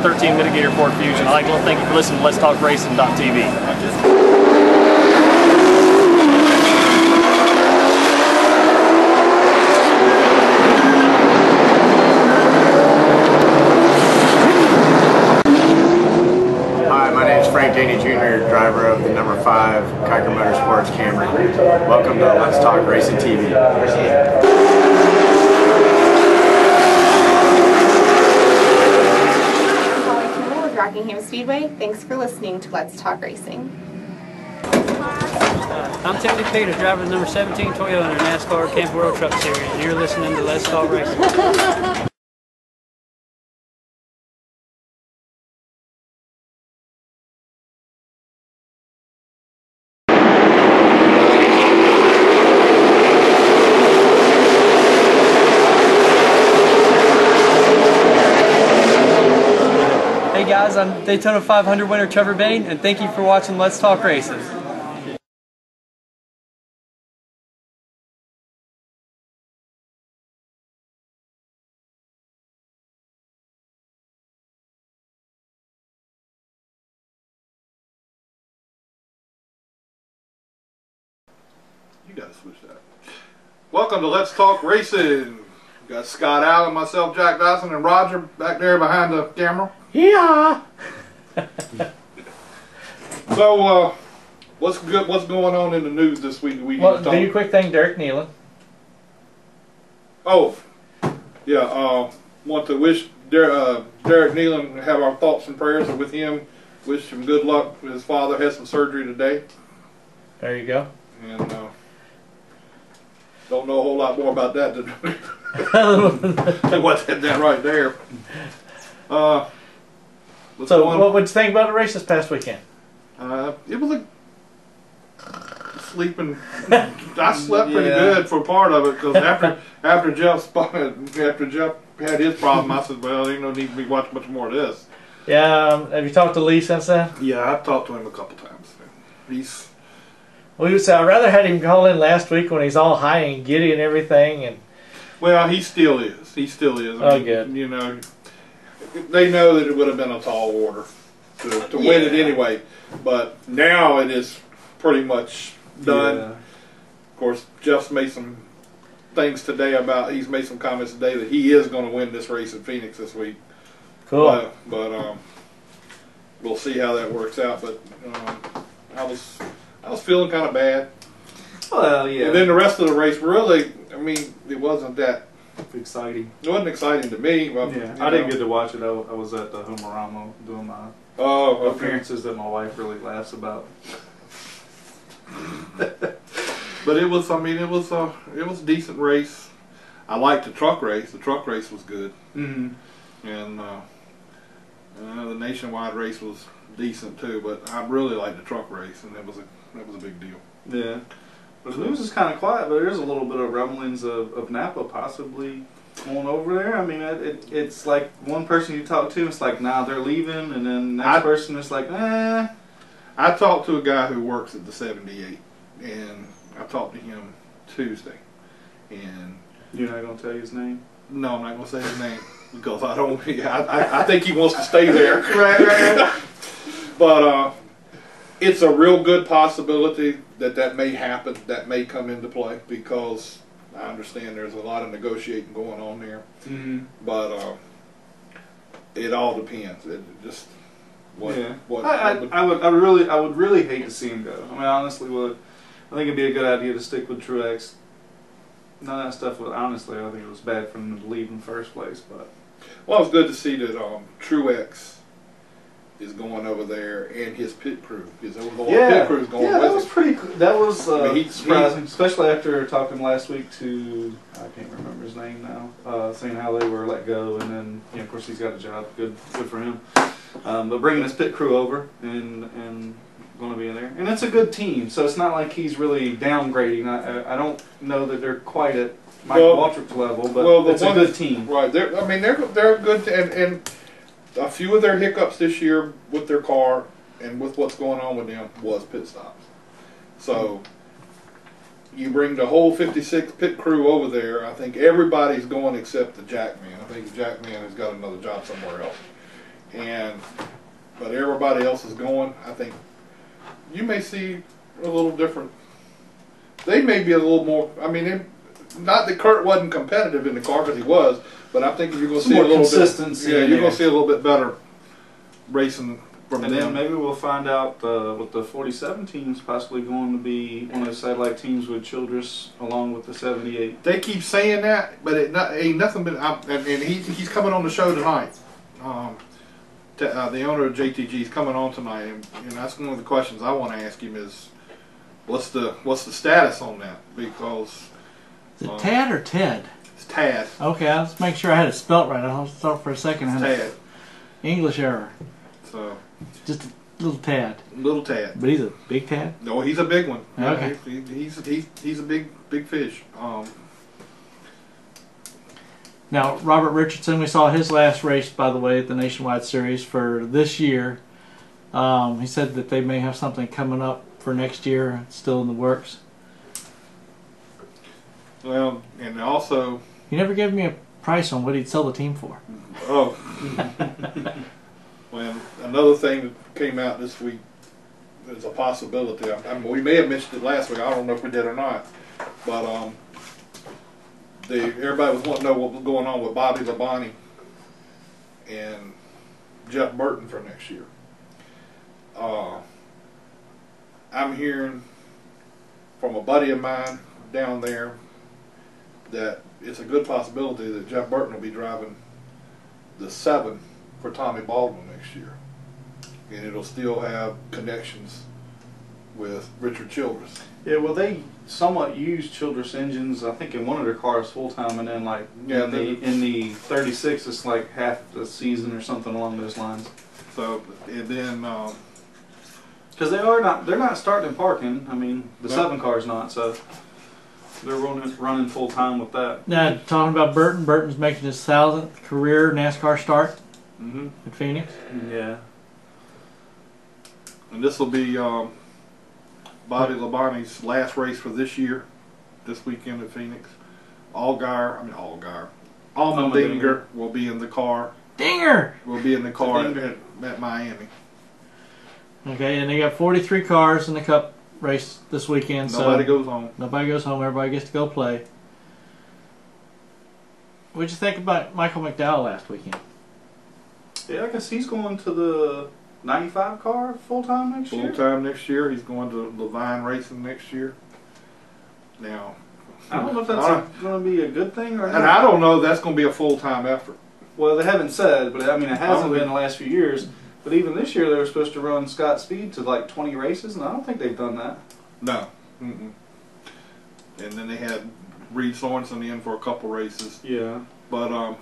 13 mitigator Ford Fusion. I'd like to thank you for listening to Let's Talk Racing.tv. Jr., driver of the number 5 JTG Motorsports Camry. Welcome to Let's Talk Racing TV. With Rockingham Speedway. Thanks for listening to Let's Talk Racing. I'm Teddy Peter, driver of the number 17 Toyota in the NASCAR Camp World Truck Series, and you're listening to Let's Talk Racing. Hey guys, I'm Daytona 500 winner Trevor Bain, and thank you for watching Let's Talk Racing. You gotta switch that. Welcome to Let's Talk Racing. We got Scott Allen, myself, Jack Dodson, and Roger back there behind the camera. Yeah. So, what's good? What's going on in the news this week? Well, do you quick thing, Derek Nealon. Oh, yeah. Want to wish Derek Nealon, have our thoughts and prayers with him. Wish him good luck. His father had some surgery today. There you go. And don't know a whole lot more about that than what's that right there. So, what would you think about the race this past weekend? It was sleeping. I slept pretty good for part of it because after Jeff had his problem, I said, "Well, ain't no need to be watching much more of this." Yeah. Have you talked to Lee since then? Yeah, I've talked to him a couple times. I'd rather had him call in last week when he's all high and giddy and everything. And well, he still is. He still is. I mean, good. You know, they know that it would have been a tall order to win it anyway, but now it is pretty much done. Yeah. Of course, Jeff's made some things today about. He's made some comments today that he is going to win this race in Phoenix this week. Cool. But we'll see how that works out. But I was feeling kind of bad. Well, yeah. And then the rest of the race, really, I mean, it wasn't that exciting. It wasn't exciting to me. But, yeah, I didn't get to watch it. I was at the Humorama doing my appearances that my wife really laughs about. But it was, I mean, it was a decent race. I liked the truck race. The truck race was good. Mm-hmm. And the nationwide race was decent too. But I really liked the truck race, and that was a big deal. Yeah. But the news is kind of quiet, but there's a little bit of rumblings of Napa possibly going over there. I mean, it's like one person you talk to, it's like, nah, they're leaving, and then the next person is like, eh. I talked to a guy who works at the 78, and I talked to him Tuesday. And you're not going to tell you his name? No, I'm not going to say his name because I don't. I think he wants to stay there. Right. But it's a real good possibility that may happen, that may come into play, because I understand there's a lot of negotiating going on there. Mm-hmm. But it all depends. It just I would really hate to see him go. I mean, honestly, I think it'd be a good idea to stick with Truex. None of that stuff was, honestly, I think it was bad for him to leave in the first place. But well, it's good to see that Truex is going over there, and his pit crew. Because there was a lot of pit crews going with him. That was pretty cool. That was surprising, he, especially after talking last week to, I can't remember his name now, saying how they were let go, and then, of course, he's got a job. Good for him. But bringing his pit crew over and going to be in there. And it's a good team, so it's not like he's really downgrading. I don't know that they're quite at Michael Waltrip's level, but it's a good team. Right. They're good, and a few of their hiccups this year with their car and with what's going on with them was pit stops. So you bring the whole 56 pit crew over there. I think everybody's going except the Jackman. I think the Jackman has got another job somewhere else. But everybody else is going. I think you may see a little different. They may be a little more. I mean, not that Kurt wasn't competitive in the car, because he was, but I'm thinking you're going to see a little consistency. Yeah, you're going to see a little bit better racing from them. And then maybe we'll find out with the 47 teams possibly going to be one of the satellite teams with Childress along with the 78. They keep saying that, but ain't nothing been. And he's coming on the show tonight. The owner of JTG is coming on tonight, and that's one of the questions I want to ask him is, what's the status on that? Because is it Tad or Ted? It's Tad. Okay, let's make sure I had it spelt right. I thought for a second I had Tad. English error. So just a little Tad. Little Tad. But he's a big Tad? No, he's a big one. Okay. He's a big fish. Now, Robert Richardson, we saw his last race, by the way, at the Nationwide Series for this year. He said that they may have something coming up for next year. It's still in the works. Well, and also... You never gave me a price on what he'd sell the team for. Oh. Well, another thing that came out this week is a possibility. I mean, we may have mentioned it last week. I don't know if we did or not. But everybody was wanting to know what was going on with Bobby Labonte and Jeff Burton for next year. I'm hearing from a buddy of mine down there that it's a good possibility that Jeff Burton will be driving the 7 for Tommy Baldwin next year. And it'll still have connections with Richard Childress. Yeah, well, they somewhat use Childress engines, I think, in one of their cars full time, and then like in the 36, it's like half the season or something along those lines. So, and then because they're not starting and parking. I mean, the 7 car's not, so they're running full time with that. Now, talking about Burton, Burton's making his 1,000th career NASCAR start at Phoenix. Yeah. And this will be Bobby Labonte's last race for this year, this weekend at Phoenix. Allmendinger will be in the car. Dinger! Will be in the car at Miami. Okay, and they got 43 cars in the Cup race this weekend. Nobody goes home. Nobody goes home. Everybody gets to go play. What'd you think about Michael McDowell last weekend? Yeah, I guess he's going to the 95 car full time next year. Full time next year. He's going to Levine Racing next year. Now, I don't know if that's going to be a good thing or not. And I don't know if that's going to be a full time effort. Well, they haven't said, but I mean, it hasn't been the last few years. But even this year, they were supposed to run Scott Speed to like 20 races, and I don't think they've done that. No. And then they had Reed Sorensen in for a couple races. Yeah. But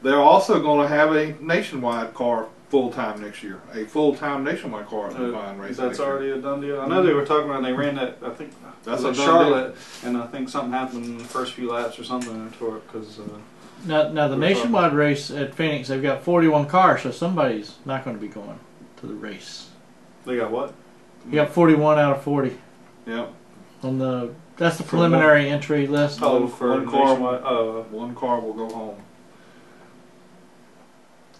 they're also going to have a nationwide car full-time next year. A full-time nationwide car at Levine Racing. That's already a done deal. I know they were talking about, they ran that, I think, that's in Charlotte, and I think something happened in the first few laps or something, and tore it because... Now the nationwide race at Phoenix, they've got 41 cars, so somebody's not going to be going to the race. They got what? You got 41 out of 40. Yep. That's the preliminary entry list. Oh, one car will go home.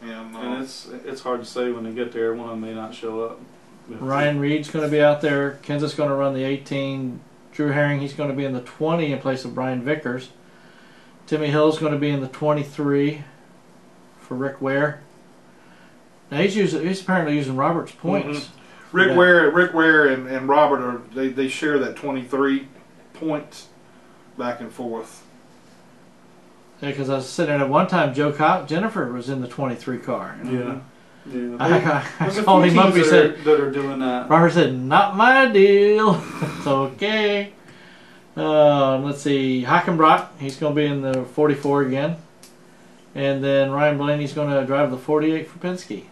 And it's hard to say when they get there. One of them may not show up. Ryan Reed's going to be out there. Kenseth's going to run the 18. Drew Herring, he's going to be in the 20 in place of Brian Vickers. Timmy Hill's going to be in the 23 for Rick Ware. Now he's apparently using Robert's points. Rick Ware and Robert they share that 23 points back and forth. Yeah, because I was sitting there at one time, Jennifer was in the 23 car. Yeah. I called him up. He said that are doing that. Robert said, "Not my deal." It's okay. Let's see, Hockenbrock, he's going to be in the 44 again. And then Ryan Blaney's going to drive the 48 for Penske.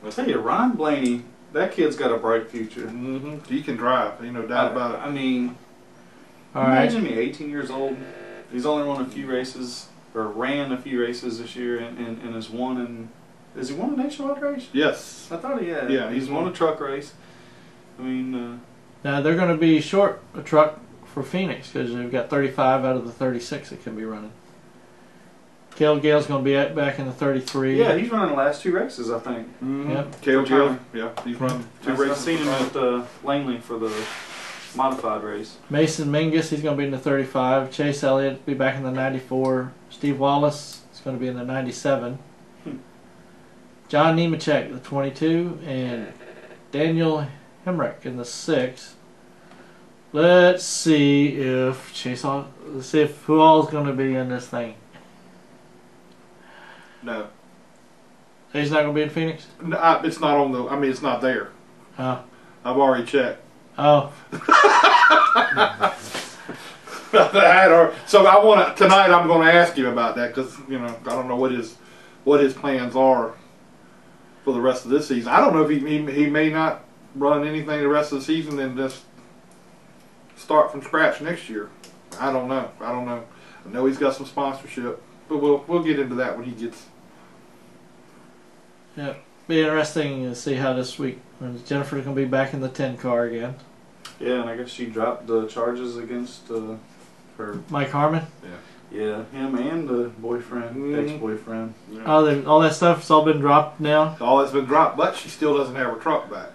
I'll tell you, Ryan Blaney, that kid's got a bright future. He can drive, ain't no doubt about it. I mean, imagine me, 18 years old. He's only run a few races, or ran a few races this year, and has won has he won a nationwide race? Yes. I thought he had. Yeah, he's won a truck race. I mean... now, they're going to be short a truck for Phoenix because they've got 35 out of the 36 that can be running. Cale Gale's going to be back in the 33. Yeah, he's running the last 2 races, I think. Yep. Cale Gale, yeah, he's run 2 I've races. seen him at Langley for the modified race. Mason Mingus, he's going to be in the 35. Chase Elliott will be back in the 94. Steve Wallace is going to be in the 97. John Nemechek, the 22. And Daniel Hemrick in the 6. Let's see if who all is going to be in this thing. No. He's not going to be in Phoenix? No, it's not on the. I mean, it's not there. Oh. I've already checked. Oh. So I want to tonight. I'm going to ask you about that because I don't know what his plans are for the rest of this season. I don't know if he may not run anything the rest of the season and just start from scratch next year. I don't know. I know he's got some sponsorship, but we'll get into that when he gets. Yeah, be interesting to see how this week. Jennifer's going to be back in the 10 car again. Yeah, and I guess she dropped the charges against her. Mike Harmon. Yeah, him and the boyfriend, ex-boyfriend. Yeah. Oh, all that stuff's all been dropped now. All that's been dropped, but she still doesn't have her truck back.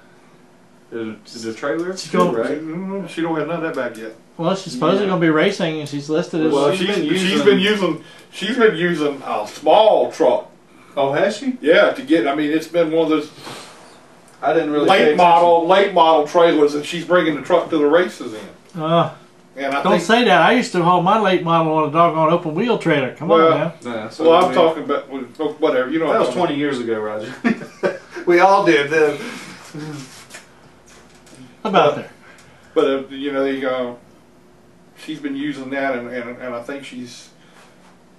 The trailer? She's going, Right? She don't have none of that back yet. Well, she's supposedly going to be racing, and she's listed as. Well, she's been using a small truck. Oh, has she? Yeah, to get. I mean, it's been one of those I didn't really late model trailers that she's bringing the truck to the races in. And I don't think, say that. I used to haul my late model on a doggone open wheel trailer. Come on now. Nah, well, I'm talking about whatever. You know, that was 20 years ago, Roger. We all did then. About there. But she's been using that, and I think she's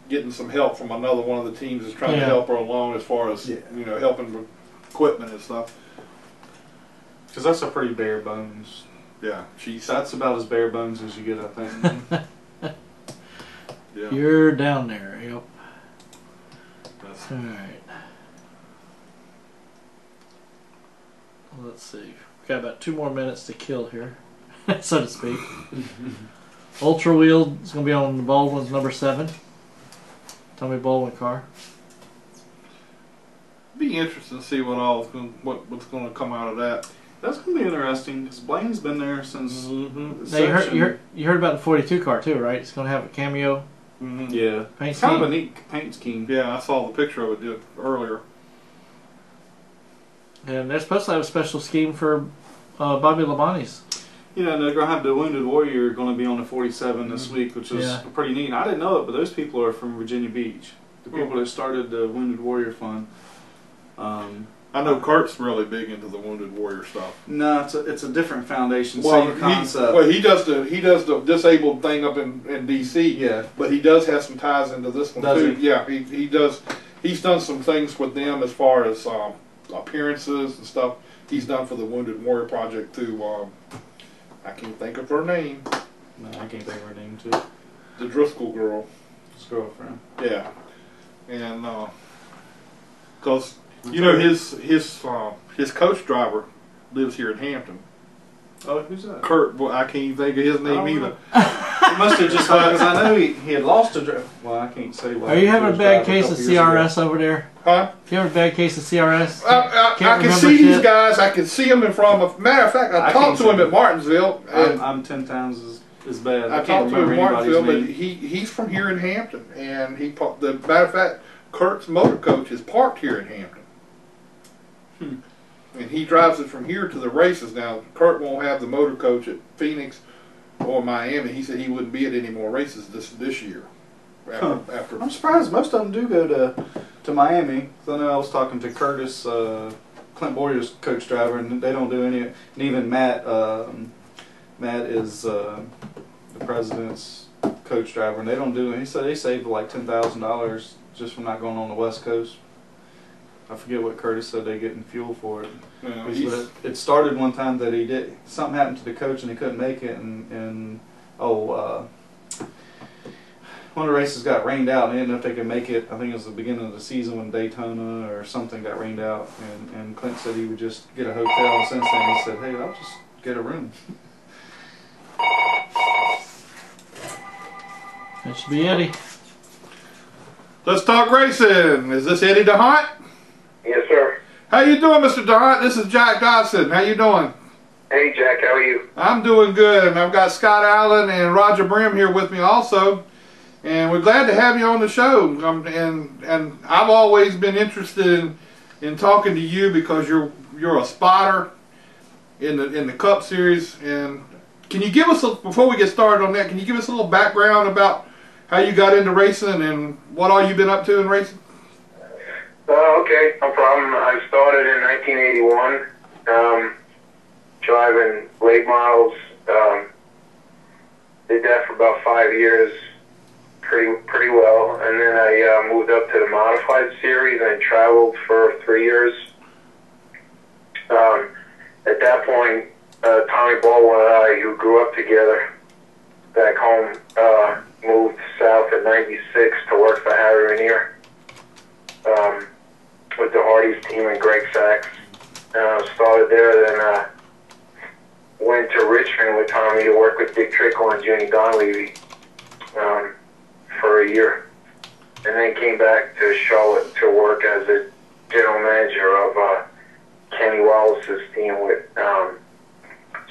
getting some help from another one of the teams that's trying to help her along as far as helping with equipment and stuff. Because that's a pretty bare bones. Yeah, that's about as bare bones as you get, I think. Yeah. You're down there. Yep. That's all right. Let's see. We've got about 2 more minutes to kill here, so to speak. Ultra Wheel is going to be on Baldwin's number 7. Tommy Baldwin car. Be interesting to see what's going to come out of that. That's going to be interesting because Blaine's been there since. Now you heard about the 42 car too, right? It's going to have a cameo. Yeah, paint kind of a neat paint scheme. Yeah, I saw the picture of it earlier. And they're supposed to have a special scheme for Bobby Labonte's. Yeah, and they're going to have the Wounded Warrior going to be on the 47 this week, which is pretty neat. I didn't know it, but those people are from Virginia Beach. The people that started the Wounded Warrior Fund. I know Kurt's really big into the Wounded Warrior stuff. No, it's a different foundation, same concept. He does the disabled thing up in D.C. Yeah, but he does have some ties into this one too. Yeah, he does. He's done some things with them as far as appearances and stuff. He's done for the Wounded Warrior Project too. I can't think of her name. No, I can't think of her name too. The Driscoll girl. His girlfriend. Yeah, and because. You know, his coach driver lives here in Hampton. Oh, who's that? Kurt. Well, I can't even think of his name either. He must have just because I know he had lost a driver. Well, I can't say why. Are you having a bad case of CRS over there? Huh? You have a bad case of CRS? I can see these guys. I can see them in front of. Matter of fact, I talked to him at Martinsville. I'm 10 times as bad. I talked to him at Martinsville, but he's from here in Hampton, and the matter of fact, Kurt's motor coach is parked here in Hampton. And he drives it from here to the races. Now, Kurt won't have the motor coach at Phoenix or Miami. He said he wouldn't be at any more races this year. After I'm surprised most of them do go to Miami. I know I was talking to Curtis, Clint Boyer's coach driver, and they don't do any. And even Matt, Matt is the president's coach driver, and they don't do. He said they saved like $10,000 just from not going on the West Coast. I forget what Curtis said they get in fuel for it. Yeah, it started one time that he did something happened to the coach and he couldn't make it, and one of the races got rained out and they didn't know if they could make it. I think it was the beginning of the season when Daytona or something got rained out, and Clint said he would just get a hotel, and since then he said, hey, I'll just get a room. That should be Eddie. Let's Talk Racing. Is this Eddie DeHunt? Yes, sir. How you doing, Mr. DeHunt? This is Jack Dodson. How you doing? Hey, Jack. How are you? I'm doing good, and I've got Scott Allen and Roger Brehm here with me also, and we're glad to have you on the show. And I've always been interested in talking to you because you're a spotter in the Cup Series. And can you give us before we get started on that? Can you give us a little background about how you got into racing and what all you've been up to in racing? Okay, no problem. I started in 1981, driving late models. Did that for about 5 years, pretty well, and then I moved up to the modified series and traveled for 3 years. At that point, Tommy Baldwin and I, who grew up together back home, moved south in '96 to work for Harry Ranier with the Hardy's team and Greg Sachs. Started there, then went to Richmond with Tommy to work with Dick Trickle and Junie Donlevy for a year, and then came back to Charlotte to work as a general manager of Kenny Wallace's team with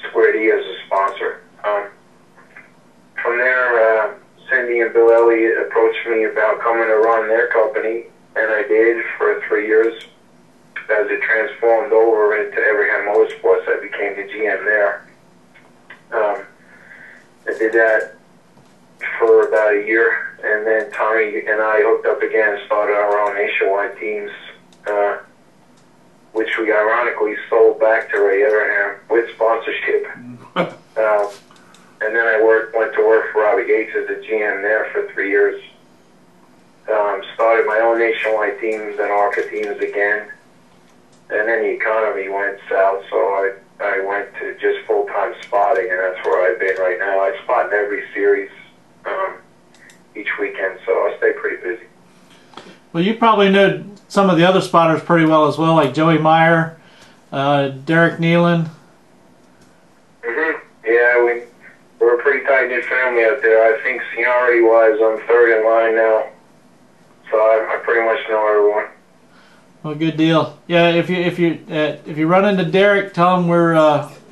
Squared E as a sponsor. From there, Cindy and Bill Elliott approached me about coming to run their company, and I did for 3 years. As it transformed over into Everham Motorsports, I became the GM there. I did that for about a year, and then Tommy and I hooked up again and started our own nationwide teams, which we ironically sold back to Ray Everham with sponsorship. And then I went to work for Robbie Gates as a GM there for 3 years. Started my own nationwide teams and ARCA teams again. And then the economy went south, so I went to just full-time spotting, and that's where I've been right now. I spot in every series each weekend, so I stay pretty busy. Well, you probably know some of the other spotters pretty well as well, like Joey Meyer, Derek Nealon. Yeah, we're a pretty tight-knit family out there. I think seniority-wise, I'm third in line now, so I pretty much know everyone. Well, good deal. Yeah, if you run into Derek, tell him we're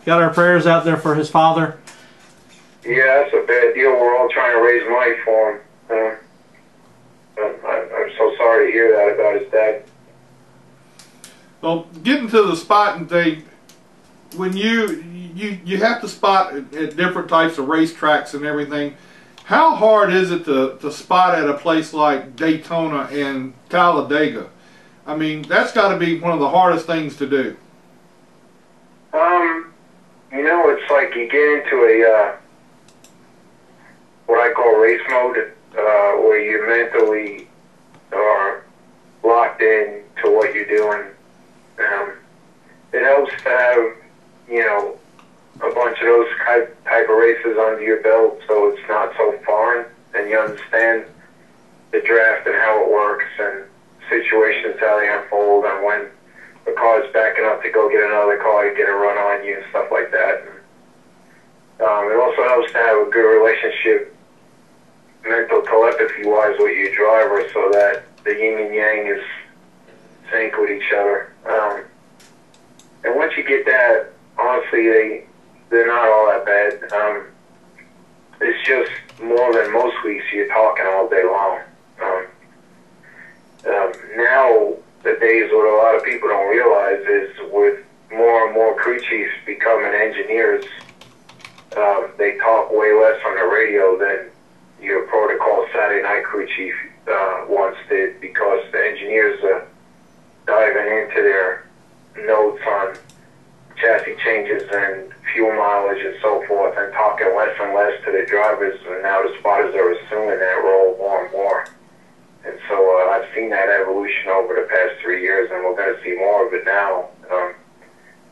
got our prayers out there for his father. Yeah, that's a bad deal. We're all trying to raise money for him. I'm so sorry to hear that about his dad. Well, getting to the spotting thing, when you have to spot at different types of racetracks and everything, how hard is it to spot at a place like Daytona and Talladega? I mean, that's got to be one of the hardest things to do. You know, it's like you get into a what I call race mode, where you mentally are locked in to what you're doing. It helps to have, you know, a bunch of those type of races under your belt, so it's not so foreign, and you understand the draft and how it works and situations, how they unfold, and when the car's backing up to go get another car to get a run on you and stuff like that. It also helps to have a good relationship, mental telepathy-wise, with your driver, so that the yin and yang is sync with each other. And once you get that, honestly, they're not all that bad. It's just more than most weeks you're talking all day long. Now, the days what a lot of people don't realize is with more and more crew chiefs becoming engineers, they talk way less on the radio than your protocol Saturday night crew chief once did, because the engineers are diving into their notes on chassis changes and fuel mileage and so forth, and talking less and less to the drivers, and now the spotters are assuming that role more and more. And so I've seen that evolution over the past 3 years, and we're going to see more of it now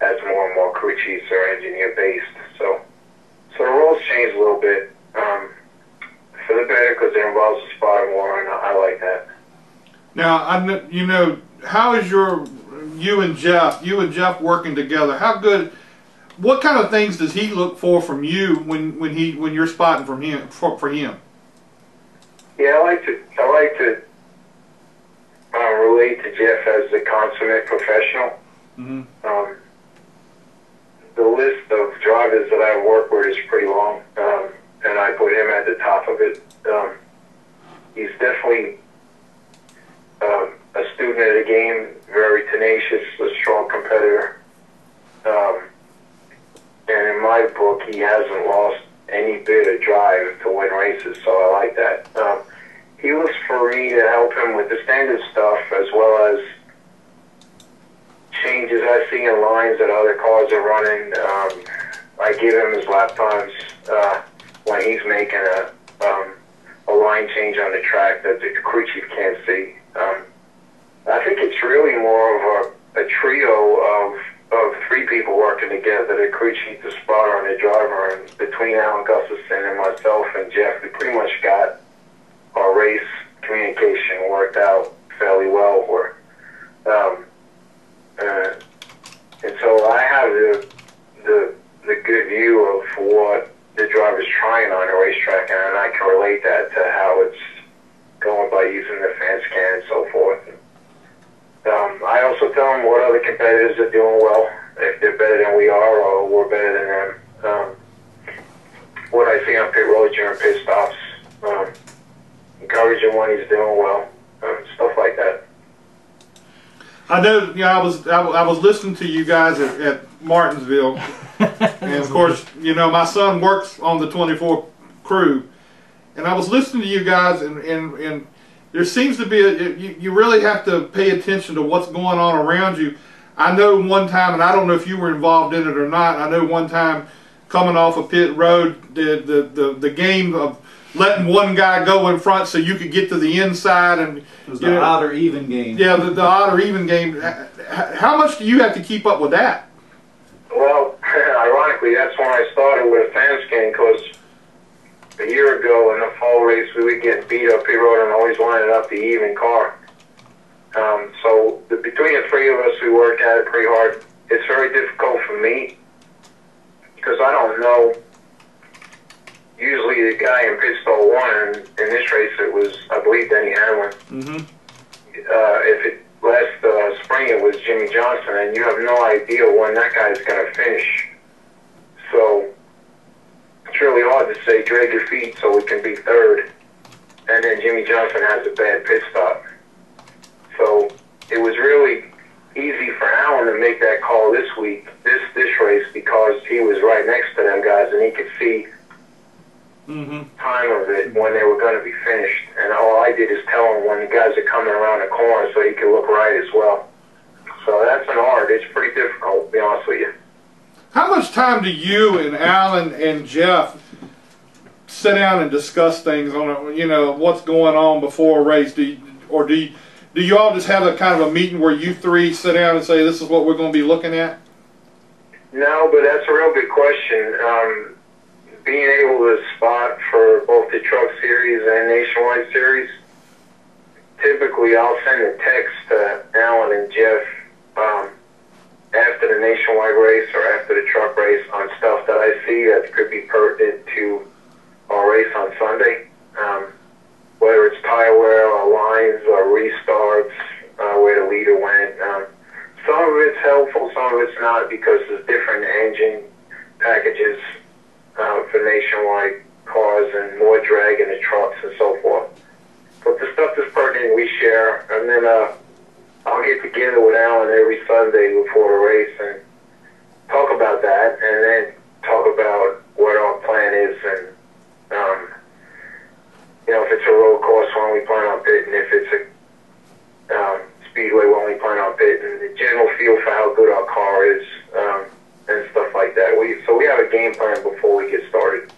as more and more crew chiefs are engineer-based. So the roles change a little bit for the better, because it involves the spotter more, and I like that. Now, you know, how is you and Jeff working together? How good? What kind of things does he look for from you when you're spotting from him for him? Yeah, I like to relate to Jeff as the consummate professional. Mm-hmm. The list of drivers that I've worked with is pretty long, and I put him at the top of it. He's definitely a student of the game, very tenacious, a strong competitor. And in my book, he hasn't lost any bit of drive to win races, so I like that. He looks for me to help him with the standard stuff as well as changes I see in lines that other cars are running. I give him his lap times when he's making a line change on the track that the crew chief can't see. I think it's really more of a trio of three people working together, the crew chief, the spotter, and the driver. And between Alan Gustafson and myself and Jeff, we pretty much got our race communication worked out fairly well. And so I have the good view of what the driver's trying on a racetrack, and I can relate that to how it's going by using the fan scan and so forth. I also tell them what other competitors are doing well, if they're better than we are or we're better than them. What I see on pit road during pit stops, encourage him when he's doing well, stuff like that. I know, I was listening to you guys at Martinsville, and of course, my son works on the 24 crew, and I was listening to you guys, and there seems to be you really have to pay attention to what's going on around you. I know one time, and I don't know if you were involved in it or not, I know one time coming off of pit road, the game of letting one guy go in front so you could get to the inside, and it was the odd or even game. Yeah, the odd or even game. How much do you have to keep up with that? Well, ironically, that's when I started with a fan scan, because a year ago in the fall race we would get beat up pit road and always lining up the even car. So between the three of us, we worked at it pretty hard. It's very difficult for me because I don't know. Usually the guy in pit stall won, and in this race it was, I believe, Denny Hamlin. Mm-hmm. If it last spring it was Jimmy Johnson, and you have no idea when that guy is going to finish. So it's really hard to say drag your feet so we can be third, and then Jimmy Johnson has a bad pit stop. So it was really easy for Alan to make that call this week, this race, because he was right next to them guys and he could see time of it when they were going to be finished. And all I did is tell him when the guys are coming around the corner so he could look right as well. So that's an art. It's pretty difficult, to be honest with you. How much time do you and Alan and Jeff sit down and discuss things on what's going on before a race? Do you all just have a kind of a meeting where you three sit down and say, this is what we're going to be looking at? No, but that's a real good question. Being able to spot for both the Truck Series and Nationwide Series, typically I'll send a text to Alan and Jeff after the Nationwide race or after the truck race on stuff that I see that could be pertinent to our race on Sunday. Whether it's tire wear or lines or restarts, where the leader went. Some of it's helpful, some of it's not, because there's different engine packages for Nationwide cars and more drag in the trucks and so forth. But the stuff that's pertinent we share, and then I'll get together with Alan every Sunday before the race and talk about that, and then talk about what our plan is, and if it's a road course when we plan on pitting, if it's a speedway when we plan on pitting, the general feel for how good our car is, and stuff like that. So we have a game plan before we get started.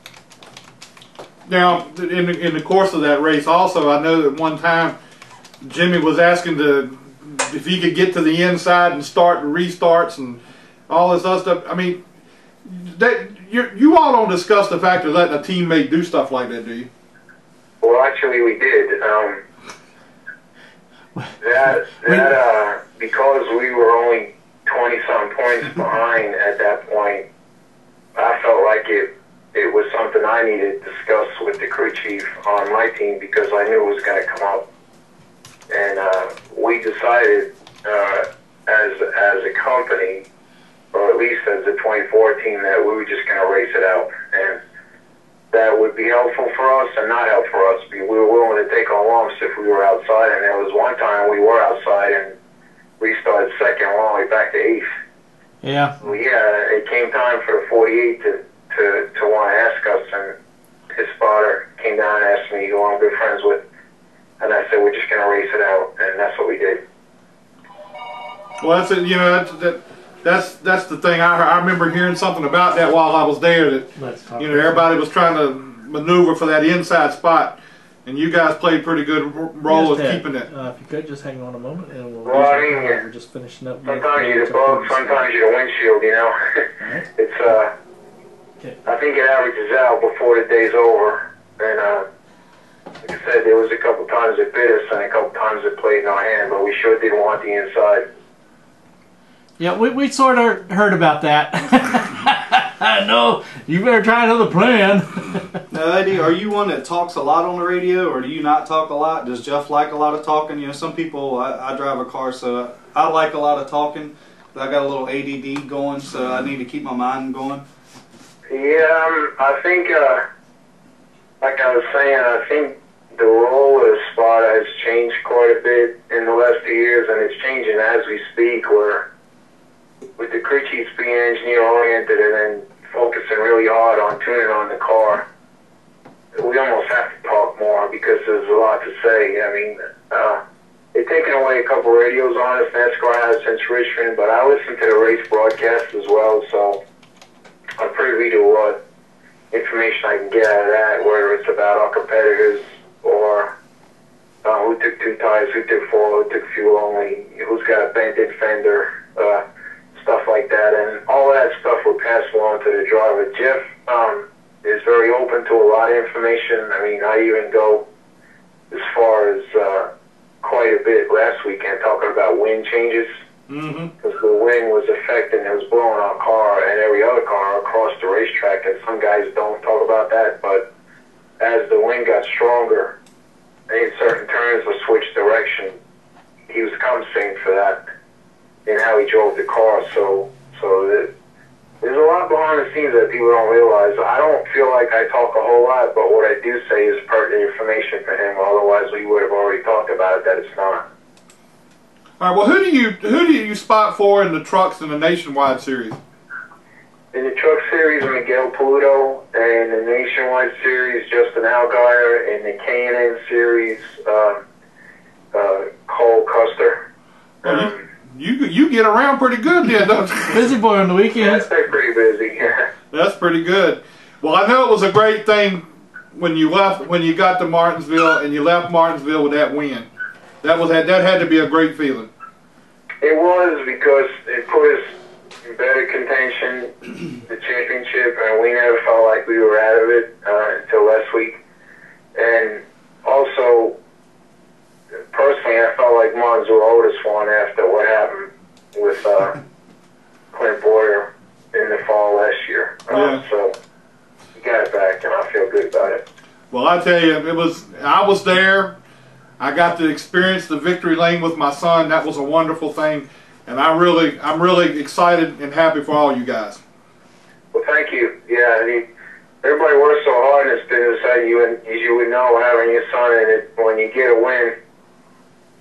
Now, in the course of that race also, I know that one time Jimmy was asking if he could get to the inside and start the restarts and all this other stuff. I mean, you all don't discuss the fact of letting a teammate do stuff like that, do you? Well, actually, we did. Because we were only 20-some points behind at that point, I felt like it was something I needed to discuss with the crew chief on my team, because I knew it was going to come up. And we we decided as a company, or at least as the 24 team, that we were just going to race it out. And that would be helpful for us and not helpful for us. We were willing to take on lumps if we were outside. And there was one time we were outside and we started second all the way back to eighth. Yeah. Well, yeah, it came time for the 48 to want to ask us, and his spotter came down and asked me who I'm good friends with. And I said, we're just going to race it out. And that's what we did. Well, that's it. You know, that's the thing. I remember hearing something about that while I was there. That everybody was trying to maneuver for that inside spot, and you guys played pretty good role of keeping it. If you could just hang on a moment, and well, I mean, we're just finishing up. Sometimes you're the bug, sometimes you're the windshield. You know, right. It's I think it averages out before the day's over. And like I said, there was a couple times it bit us and a couple times it played in our hand, but we sure didn't want the inside. Yeah, we sort of heard about that. No, you better try another plan. Now, Eddie, are you one that talks a lot on the radio, or do you not talk a lot? Does Jeff like a lot of talking? You know, some people, I drive a car, so I like a lot of talking. But I got a little ADD going, so I need to keep my mind going. Yeah, I think, like I was saying, I think the role of the spotter has changed quite a bit in the last 2 years, and it's changing as we speak, where with the crew chiefs being engineer-oriented and then focusing really hard on tuning on the car, we almost have to talk more because there's a lot to say. I mean, they've taken away a couple radios on us, NASCAR has since Richmond, but I listen to the race broadcast as well, so I'm privy to what information I can get out of that, whether it's about our competitors or who took 2 tires, who took 4, who took fuel only, who's got a bent-in fender, stuff like that. And all that stuff will pass along to the driver. Jeff is very open to a lot of information. I mean, I even go as far as quite a bit last weekend talking about wind changes. Because the wind was affecting, it was blowing our car and every other car across the racetrack, and some guys don't talk about that, but as the wind got stronger, in certain turns or switched direction, he was compensating for that in how he drove the car. So there's a lot behind the scenes that people don't realize. I don't feel like I talk a whole lot, but what I do say is pertinent information for him, otherwise we would have already talked about it, that it's not. All right. Well, who do you spot for in the trucks in the Nationwide series? In the truck series, Miguel Paludo. And in the Nationwide series, Justin Allgaier. In the K&N series, Cole Custer. Well, you get around pretty good then, don't you? Busy boy on the weekends. Yeah, they're pretty busy. That's pretty good. Well, I know it was a great thing when you got to Martinsville and you left Martinsville with that win. That had to be a great feeling. It was, because it put us in better contention, the championship, and we never felt like we were out of it until last week. And also, personally, I felt like Martinsville owed us one after what happened with Clint Boyer in the fall last year. So we got it back, and I feel good about it. Well, I tell you, I was there. I got to experience the victory lane with my son. That was a wonderful thing, and I'm really excited and happy for all you guys. Well, thank you. Yeah, I mean, everybody works so hard in this business. As you would know, having your son in it, when you get a win,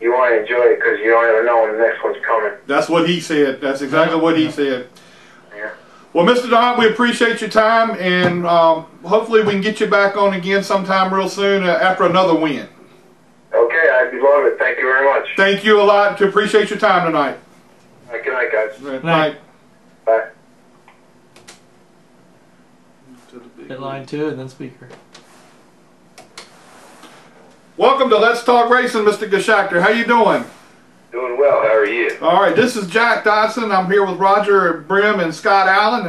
you want to enjoy it because you don't ever know when the next one's coming. That's what he said. That's exactly what he said. Yeah. Well, Mr. Don, we appreciate your time, and hopefully we can get you back on again sometime real soon after another win. Okay, I'd love it. Thank you very much. Thank you a lot. Appreciate your time tonight. Good night, guys. Good night. Bye. Hit line 2 and then speaker. Welcome to Let's Talk Racing, Mr. Gasheckter. How you doing? Doing well. How are you? All right. This is Jack Dodson. I'm here with Roger Brehm and Scott Allen,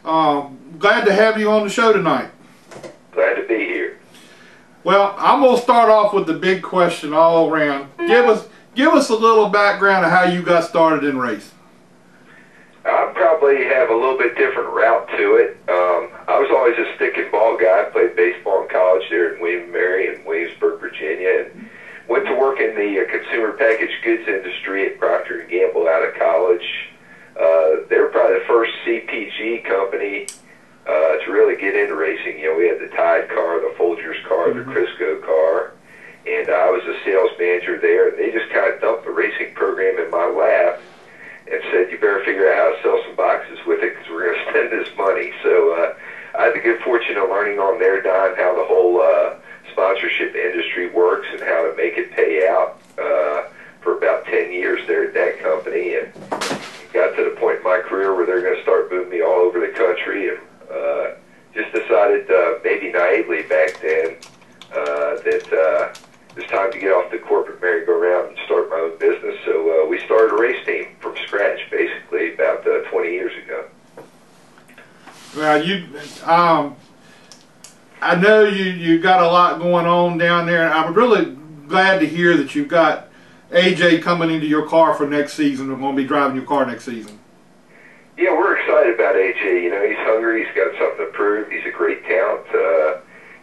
and glad to have you on the show tonight. Glad to be here. Well, I'm going to start off with the big question all around. Give us a little background of how you got started in racing. I probably have a little bit different route to it. I was always a stick and ball guy. I played baseball in college there in William & Mary in Williamsburg, Virginia, and went to work in the consumer packaged goods to really get into racing. You know, we had the Tide car, the Folgers car, the Crisco car, and I was a sales manager there. And they just kind of dumped the racing program in my lap and said, you better figure out how to sell some boxes with it because we're going to spend this money. So I had the good fortune of learning on their dime how the whole sponsorship industry works and how to make it pay out for about 10 years there at that company. And got to the point in my career where they're going to start moving me all over the country, and just decided, maybe naively back then, that it was time to get off the corporate merry-go-round and start my own business. So we started a race team from scratch, basically, about 20 years ago. Well, I know you got a lot going on down there, and I'm really glad to hear that you've got AJ coming into your car for next season. We're going to be driving your car next season. Yeah, we're excited about AJ. You know, he's hungry. He's got something to prove. He's a great talent.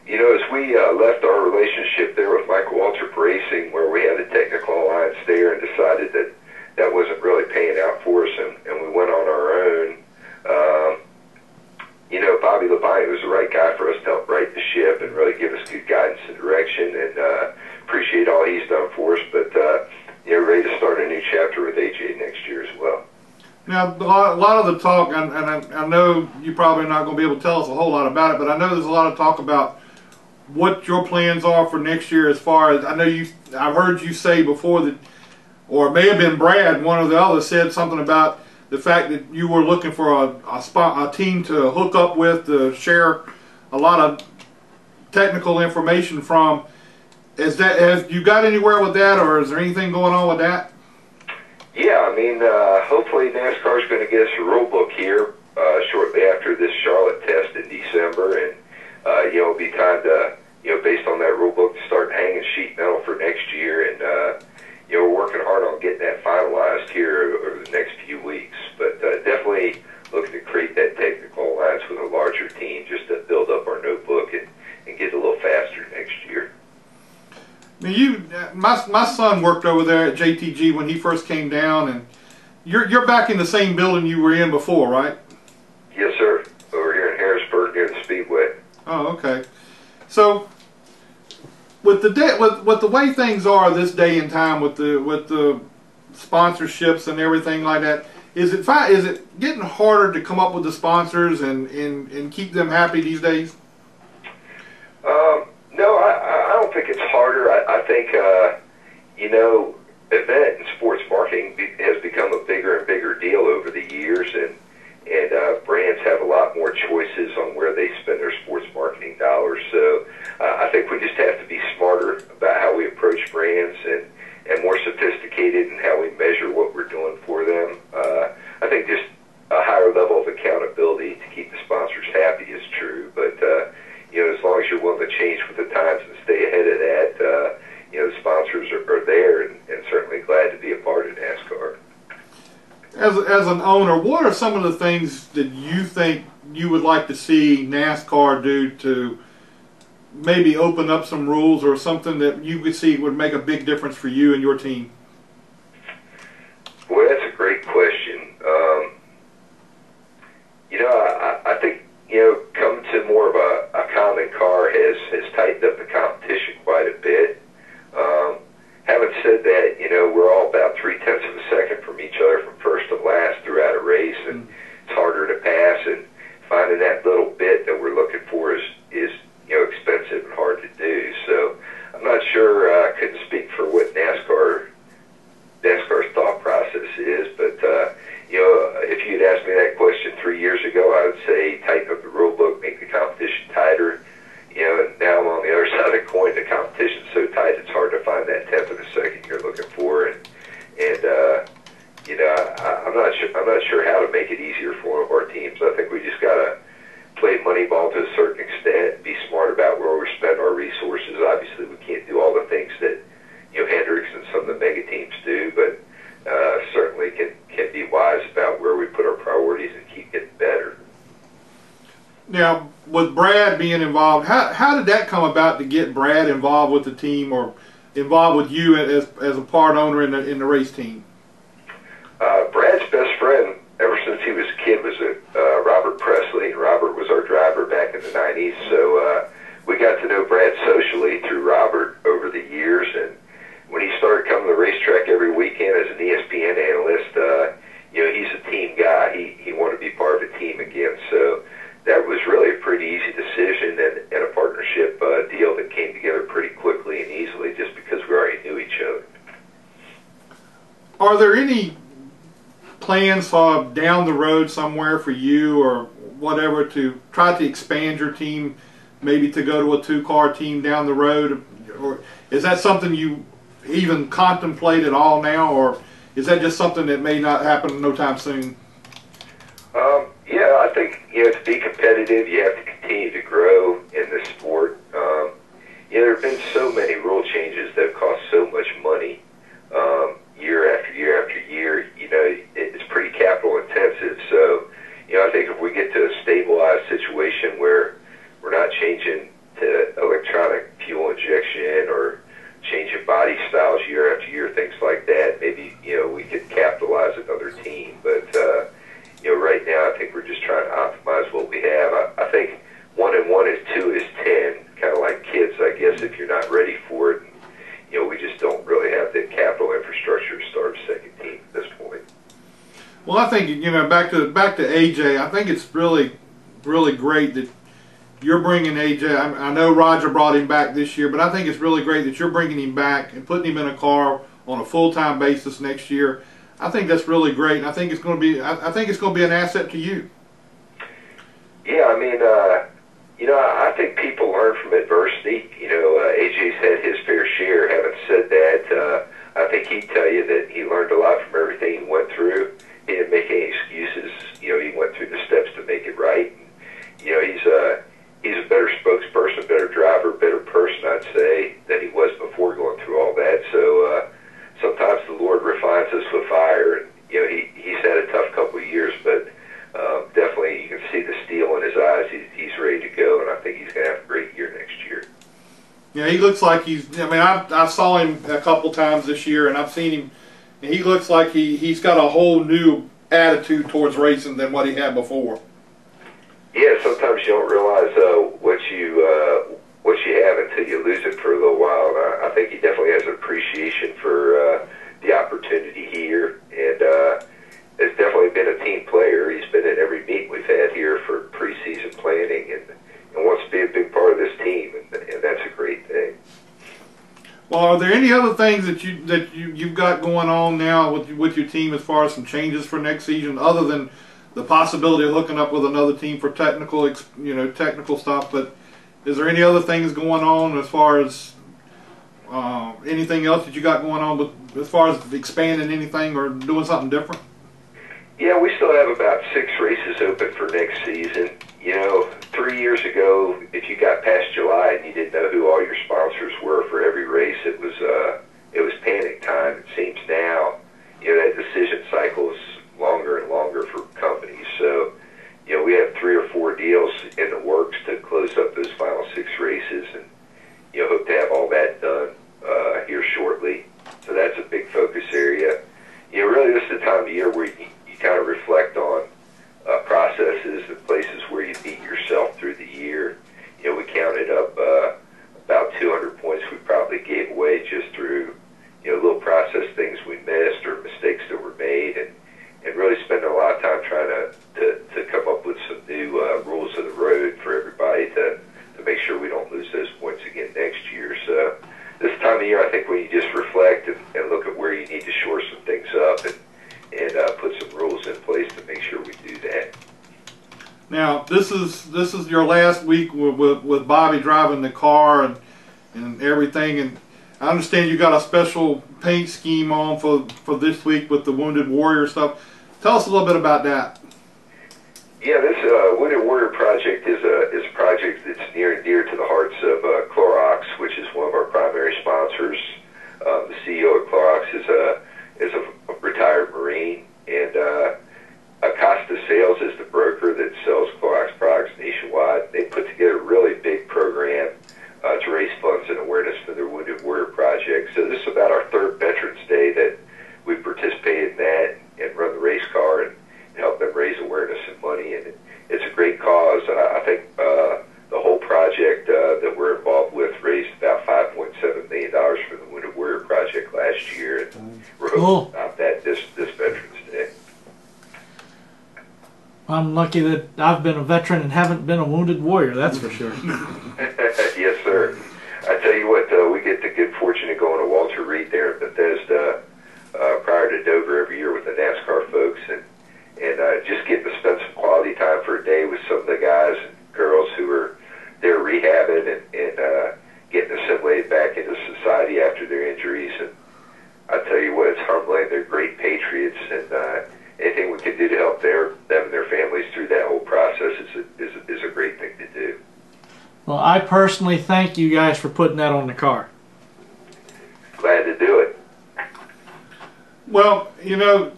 You know, as we left our relationship there with Michael Waltrip Racing, where we had a technical alliance there, and decided that that wasn't really paying out for us, and we went on our own. You know, Bobby Labonte was the right guy for us to help right the ship and really give us good guidance and direction, and appreciate all he's done for us. But you know, ready to start a new chapter with AJ next year as well. Now, a lot of the talk, and I know you're probably not going to be able to tell us a whole lot about it, but I know there's a lot of talk about what your plans are for next year. As far as I know, I've heard you say before that, or it may have been Brad, one or the other, said something about the fact that you were looking for a team to hook up with, to share a lot of technical information from. Have you got anywhere with that, or is there anything going on with that? Yeah, I mean, hopefully NASCAR is going to get us a rule book here shortly after this Charlotte test in December, and you know, it'll be time to, you know, based on that rule book, to start hanging sheet metal for next year. And you know, we're working hard on getting that finalized here over the next few weeks. But definitely looking to create that technical alliance with a larger team, just to build up our notebook and get a little faster next year. Now my son worked over there at JTG when he first came down, and you're back in the same building you were in before, right? Yes, sir. Over here in Harrisburg near the Speedway. Oh, okay. So with the way things are this day and time, with the sponsorships and everything like that, is it getting harder to come up with the sponsors and keep them happy these days? No, I don't think it's harder. I think, you know, event and sports marketing has become a bigger and bigger deal over the years, and brands have a lot more choices on where they spend their sports marketing dollars. So I think we just have to be smarter about how we approach brands and more sophisticated in how we measure what we're doing for them. I think just a higher level of accountability to keep the sponsors happy is true, but you know, as long as you're willing to change with the times and stay ahead of that, you know, the sponsors are there, and certainly glad to be a part of NASCAR. As an owner, what are some of the things that you think you would like to see NASCAR do to maybe open up some rules, or something that you could see would make a big difference for you and your team? Well, that's a great question. You know, I think, you know, coming to more of a common car has tightened up the competition quite a bit. Having said that, you know, we're all about 0.3 of a second from each other from first to last throughout a race, and it's harder to pass, and finding that little bit that we're looking for is you know, expensive and hard to do. So I'm not sure, I couldn't speak for what NASCAR's thought process is, but you know, if you'd asked me that question 3 years ago, I would say tighten up the rule book, make the competition tighter. You know, and now I'm on the other side of the coin. The competition's so tight, it's hard to find that 1/10 of a second you're looking for. And you know, I'm not sure how to make it easier for one of our teams. I think we just gotta play Moneyball to a certain extent, be smart about where we spend our resources. Obviously, we can't do all the things that, you know, Hendricks and some of the mega teams do, but certainly can be wise about where we put our priorities and keep getting better. Now, with Brad being involved, how did that come about to get Brad involved with the team, or involved with you as a part owner in the race team? Brad's best friend ever since he was a kid was Robert Presley. Robert was our driver back attorneys. So we got to know Brad socially through Robert over the years, and when he started coming to the racetrack every weekend as an ESPN analyst, he's a team guy. He wanted to be part of a team again. So that was really a pretty easy decision and a partnership deal that came together pretty quickly and easily just because we already knew each other. Are there any plans down the road somewhere for you or whatever to try to expand your team, maybe to go to a two-car team down the road? Or is that something you even contemplate at all now, or is that just something that may not happen no time soon? Yeah, I think to be competitive, you have to continue to grow in this sport. There have been so many rule changes that cost so much money year after year after year. It's pretty capital intensive. So, I think if we get to a stabilized situation where we're not changing to electronic fuel injection or changing body styles year after year, things like that, maybe we could capitalize another team. But right now I think we're just trying to optimize what we have. I think 1 and 1 is 2 is 10, kind of like kids, I guess, if you're not ready for it. We just don't really have the capital infrastructure to start a second team at this point. Well, I think back to AJ. I think it's really great that you're bringing AJ. I know Roger brought him back this year, but I think it's really great that you're bringing him back and putting him in a car on a full-time basis next year. I think that's really great, and I think it's going to be. I think it's going to be an asset to you. Yeah, I mean, I think people learn from adversity. AJ's had his fair share. Having said that, I think he'd tell you that he learned a lot from everything he went through. He didn't make any excuses. He went through the steps to make it right. He's a better spokesperson, better driver, better person, I'd say, than he was before going through all that. So sometimes the Lord refines us with fire, and he's had a tough couple of years, but definitely you can see the steel in his eyes. He's ready to go, and I think he's going to have a great year next year. Yeah, he looks like he's. I mean, I saw him a couple times this year, and I've seen him. And he looks like he's got a whole new attitude towards racing than what he had before. Yeah, sometimes you don't realize what you have until you lose it for a little while. And I think he definitely has an appreciation for the opportunity here, and has definitely been a team player. He's been in every meet we've had here for preseason planning, and wants to be a big part of this team, and that's a great thing. Well, are there any other things that you've got going on now with your team as far as some changes for next season, other than the possibility of hooking up with another team for technical stuff? But is there any other things going on as far as anything else that you got going on as far as expanding anything or doing something different? Yeah, we still have about 6 races open for next season. 3 years ago, if you got past July and you didn't know who all your sponsors were for every race, it was panic time. It seems now, that decision cycle is longer and longer for companies. So, we have 3 or 4 deals in the works to close up those final 6 races, and hope to have all that done here shortly. So that's a big focus area. Really, this is the time of year where you kind of reflect on processes and places where you beat yourself through the year. We counted up about 200 points we probably gave away just through little process things we missed or mistakes that were made, and really spending a lot of time trying to come up with some new rules of the road for everybody to make sure we don't lose those points again next year. So this time of year, I think when you just reflect and look at where you need to shore some things up and put some rules in place to make sure we do that. Now, this is your last week with Bobby driving the car and everything, and I understand you got a special paint scheme on for this week with the Wounded Warrior stuff. Tell us a little bit about that. Yeah, this Wounded Warrior project is a project that's near and dear to the hearts of Clorox, which is one of our primary sponsors. The CEO of Clorox is a retired Marine, and Acosta Sales is the broker that sells Clorox products nationwide. They put together a really big program to raise funds and awareness for their Wounded Warrior project. So this is about our 3rd Veterans Day that we participated in that and run the race car and help them raise awareness and money. And it's a great cause. I think I'm lucky that I've been a veteran and haven't been a wounded warrior. That's for sure. Yes, sir. I tell you what, we get the good fortune of going to Walter Reed there in Bethesda prior to Dover every year with the NASCAR folks, and just getting to spend some quality time for a day with some of the guys and girls who are there rehabbing and getting assimilated back into society after their injuries. And I tell you what, it's humbling. They're great patriots, and anything we can do to help them and their families through that whole process is a great thing to do. Well, I personally thank you guys for putting that on the car. Glad to do it. Well, you know,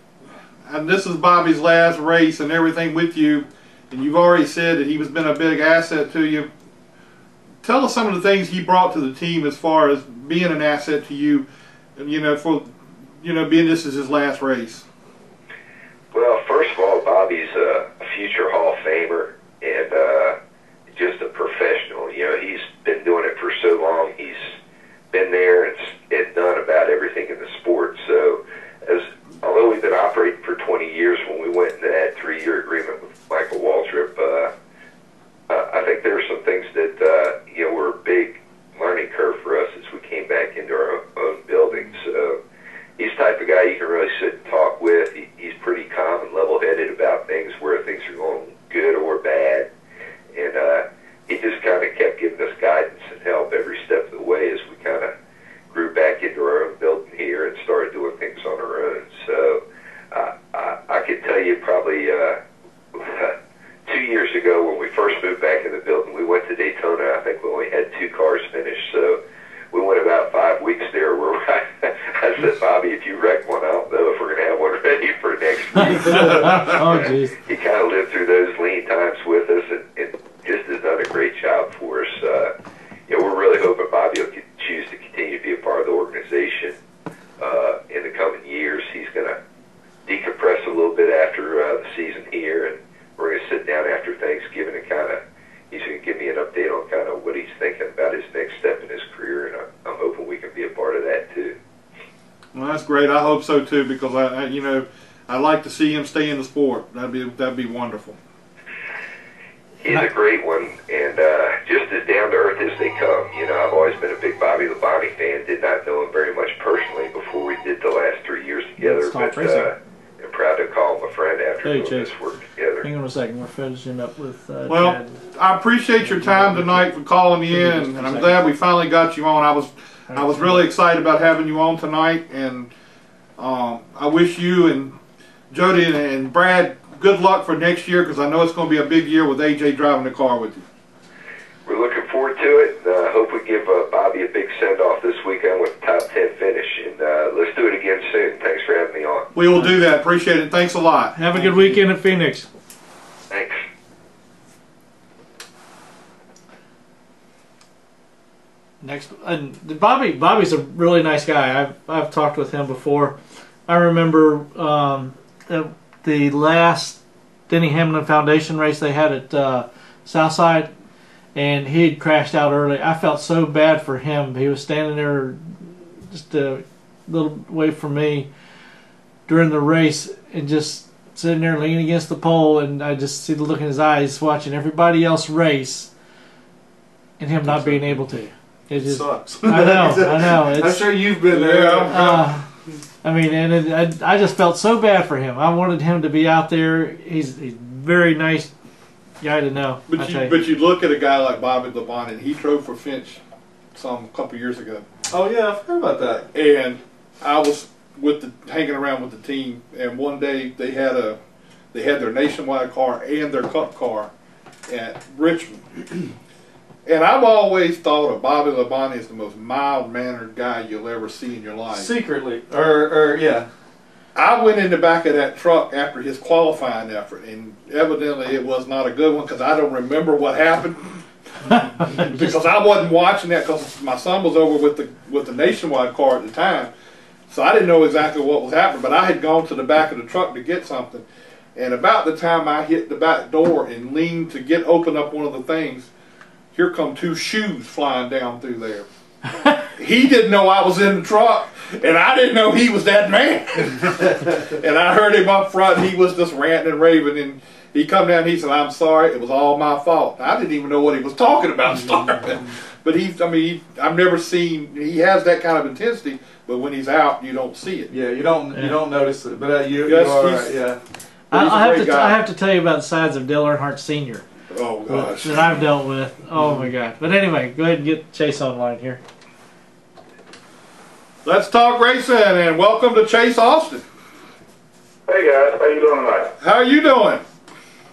and this is Bobby's last race and everything with you, and you've already said that he has been a big asset to you. Tell us some of the things he brought to the team as far as being an asset to you, and being this is his last race. Well, first of all, Bobby's a future Hall of Famer and just a professional. You know, he's been doing it for so long. He's been there and done about everything in the sport. So, although we've been operating for 20 years, when we went into that 3-year agreement with Michael Waltrip, I think there are some things that were a big learning curve for us as we came back into our own building. So he's the type of guy you can really sit and talk with. He's pretty calm and level-headed about things, where things are going good or bad. And he just kind of kept giving us guidance and help every step of the way as we kind of grew back into our own building here and started doing things on our own. So I could tell you probably 2 years ago when we first moved back in the building, we went to Daytona. I think we only had 2 cars finished. So we went about 5 weeks there where I said, Bobby, if you wreck one, I don't know if we're going to have one ready for next week. Oh, jeez. He kind of lived through those lean times with us and just has done a great job for us. We're really hoping Bobby will choose to continue to be a part of the organization in the coming years. He's going to decompress a little bit after the season here, and we're going to sit down after Thanksgiving and he's going to give me an update on kind of what he's thinking about his next step in his career, and I'm hoping we can be a part of that too. Well, that's great. I hope so too, because I'd like to see him stay in the sport. That'd be wonderful. He's a great one, and just as down to earth as they come. You know, I've always been a big Bobby Labonte fan. Did not know him very much personally before we did the last 3 years together, but I'm proud to call him a friend after doing this work together. Hang on a second. We're finishing up with well, Chad. I appreciate your time tonight for calling in, and I'm glad we finally got you on. I was really excited about having you on tonight, and I wish you and Jody and Brad good luck for next year, because I know it's going to be a big year with AJ driving the car with you. We're looking forward to it. I hope we give Bobby a big send-off this weekend with the top 10 finish, and let's do it again soon. Thanks for having me on. We will do that. Appreciate it. Thanks a lot. Have a good weekend in Phoenix. Thanks. Next, and Bobby's a really nice guy. I've talked with him before. I remember the last Denny Hamlin Foundation race they had at Southside, and he had crashed out early. I felt so bad for him. He was standing there just a little way from me during the race and just sitting there leaning against the pole, and I just see the look in his eyes watching everybody else race and him not being able to. It just sucks. I know. I'm sure you've been there. I mean, and I just felt so bad for him. I wanted him to be out there. He's a very nice guy to know. But you look at a guy like Bobby Labonte, and he drove for Finch a couple years ago. Oh yeah, I forgot about that. And I was hanging around with the team, and one day they had their nationwide car and their cup car at Richmond. And I've always thought of Bobby Labonte as the most mild-mannered guy you'll ever see in your life. Secretly, or yeah. I went in the back of that truck after his qualifying effort, and evidently it was not a good one, because I don't remember what happened. Because I wasn't watching that, because my son was over with the nationwide car at the time, so I didn't know exactly what was happening. But I had gone to the back of the truck to get something, and about the time I hit the back door and leaned to open up one of the things, here come 2 shoes flying down through there. He didn't know I was in the truck, and I didn't know he was that man. And I heard him up front, and he was just ranting and raving, he come down and he said, "I'm sorry, it was all my fault." I didn't even know what he was talking about starting. But I've never seen, he has that kind of intensity, but when he's out, you don't see it. Yeah, you don't notice it, but you Yes, are right, yeah. I have to tell you about the sides of Dale Earnhardt Sr. Oh, gosh. That I've dealt with. Oh, my God. But anyway, go ahead and get Chase online here. Let's talk racing, and welcome to Chase Austin. Hey guys, how you doing tonight? How are you doing?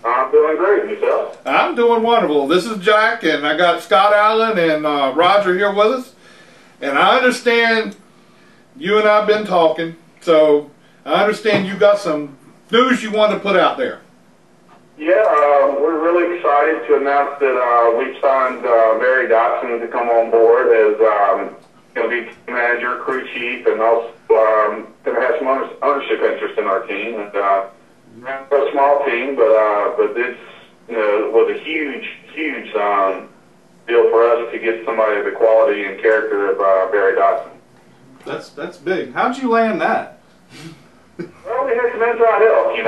I'm doing great. Yourself? I'm doing wonderful. This is Jack, and I got Scott Allen and Roger here with us. And I understand you and I have been talking, so I understand you got some news you want to put out there. Yeah, we're really excited to announce that we've signed Barry Dodson to come on board as going to be team manager, crew chief, and also going to have some ownership interest in our team. And we're a small team, but this was a huge deal for us to get somebody of the quality and character of Barry Dodson. That's big. How'd you land that? Well, we had some inside help, and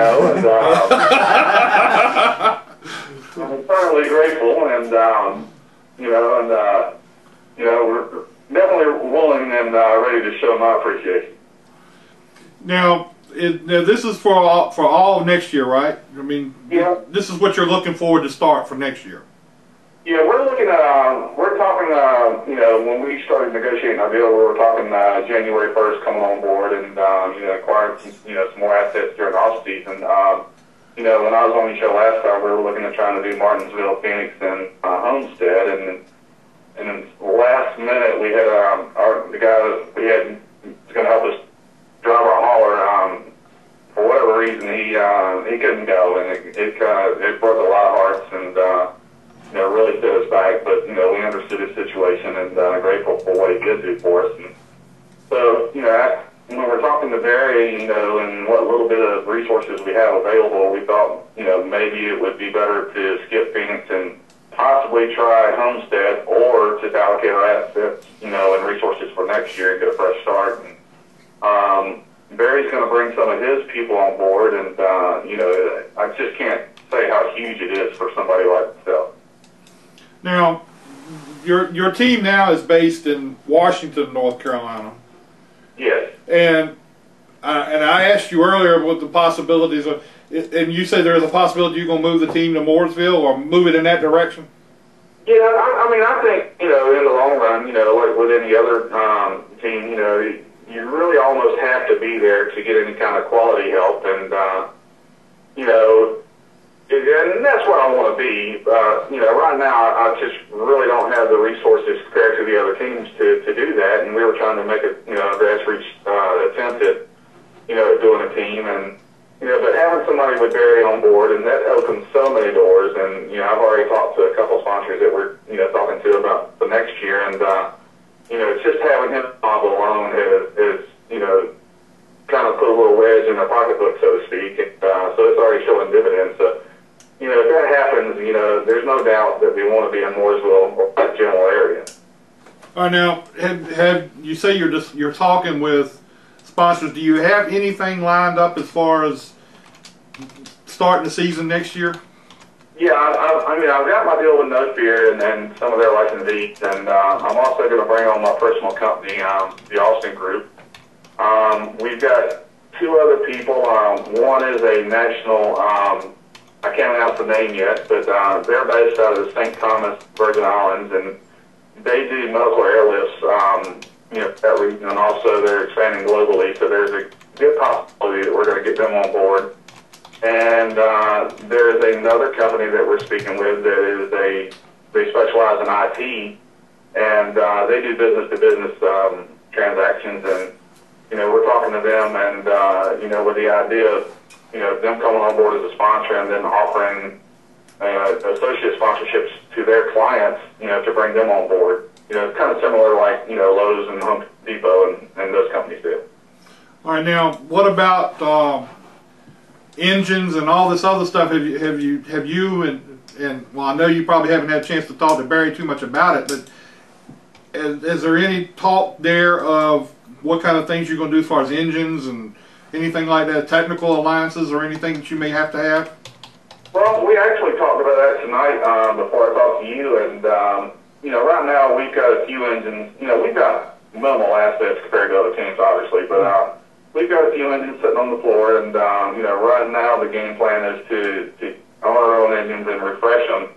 I'm eternally grateful, and we're definitely willing and ready to show my appreciation. Now, this is for all of next year, right? I mean, yeah. This is what you're looking forward to start for next year. Yeah, we're looking at, we're talking, when we started negotiating our deal, we were talking January 1st coming on board and, acquiring some more assets during the off-season. When I was on the show last time, we were looking at trying to do Martinsville, Phoenix, and Homestead, and then last minute we had the guy that we had was going to help us drive our hauler. For whatever reason, he couldn't go, and it broke a lot of hearts, and really set us back. But we understood his situation, and grateful for what he did do for us. And so when we're talking to Barry, and what little bit of resources we have available, we thought maybe it would be better to skip Phoenix and possibly try Homestead, or just allocate our assets, and resources for next year and get a fresh start. And Barry's going to bring some of his people on board, and I just can't say how huge it is for somebody like himself. Now, your team now is based in Washington, North Carolina. Yes. And I asked you earlier what the possibilities of, and you said there's a possibility you're going to move the team to Mooresville or move it in that direction? Yeah, I think, in the long run, like with any other team, you really almost have to be there to get any kind of quality help, and, and that's where I want to be. Right now, I just really don't have the resources compared to the other teams to do that, and we were trying to make a, grassroots attempt at, doing a team, and, but having somebody with Barry on board, and that opens so many doors, and, I've already talked to a couple sponsors that we're, talking to about the next year, and, just having him alone has kind of put a little wedge in our pocketbook, so to speak, and, so it's already showing dividends. So, if that happens, there's no doubt that we want to be in Mooresville or that general area. All right, now, have you say you're talking with sponsors? Do you have anything lined up as far as starting the season next year? Yeah, I've got my deal with No Fear and some of their licensees, and I'm also going to bring on my personal company, the Austin Group. We've got two other people. One is a national, I can't announce the name yet, but they're based out of the St. Thomas Virgin Islands, and they do medical airlifts, that region, and also they're expanding globally, so there's a good possibility that we're going to get them on board. And there's another company that we're speaking with that is they specialize in IT, and they do business-to-business transactions, and, we're talking to them, and, with the idea of, them coming on board as a sponsor and then offering associate sponsorships to their clients, to bring them on board. It's kind of similar like, Lowe's and Home Depot and those companies do. All right, now, what about engines and all this other stuff? Have you and well, I know you probably haven't had a chance to talk to Barry too much about it, but is there any talk there of what kind of things you're going to do as far as engines and anything like that, technical alliances or anything that you may have to have? Well, we actually talked about that tonight before I talked to you, and right now we've got a few engines. We've got minimal assets compared to other teams, obviously, but we've got a few engines sitting on the floor, and right now the game plan is to own our own engines and refresh them,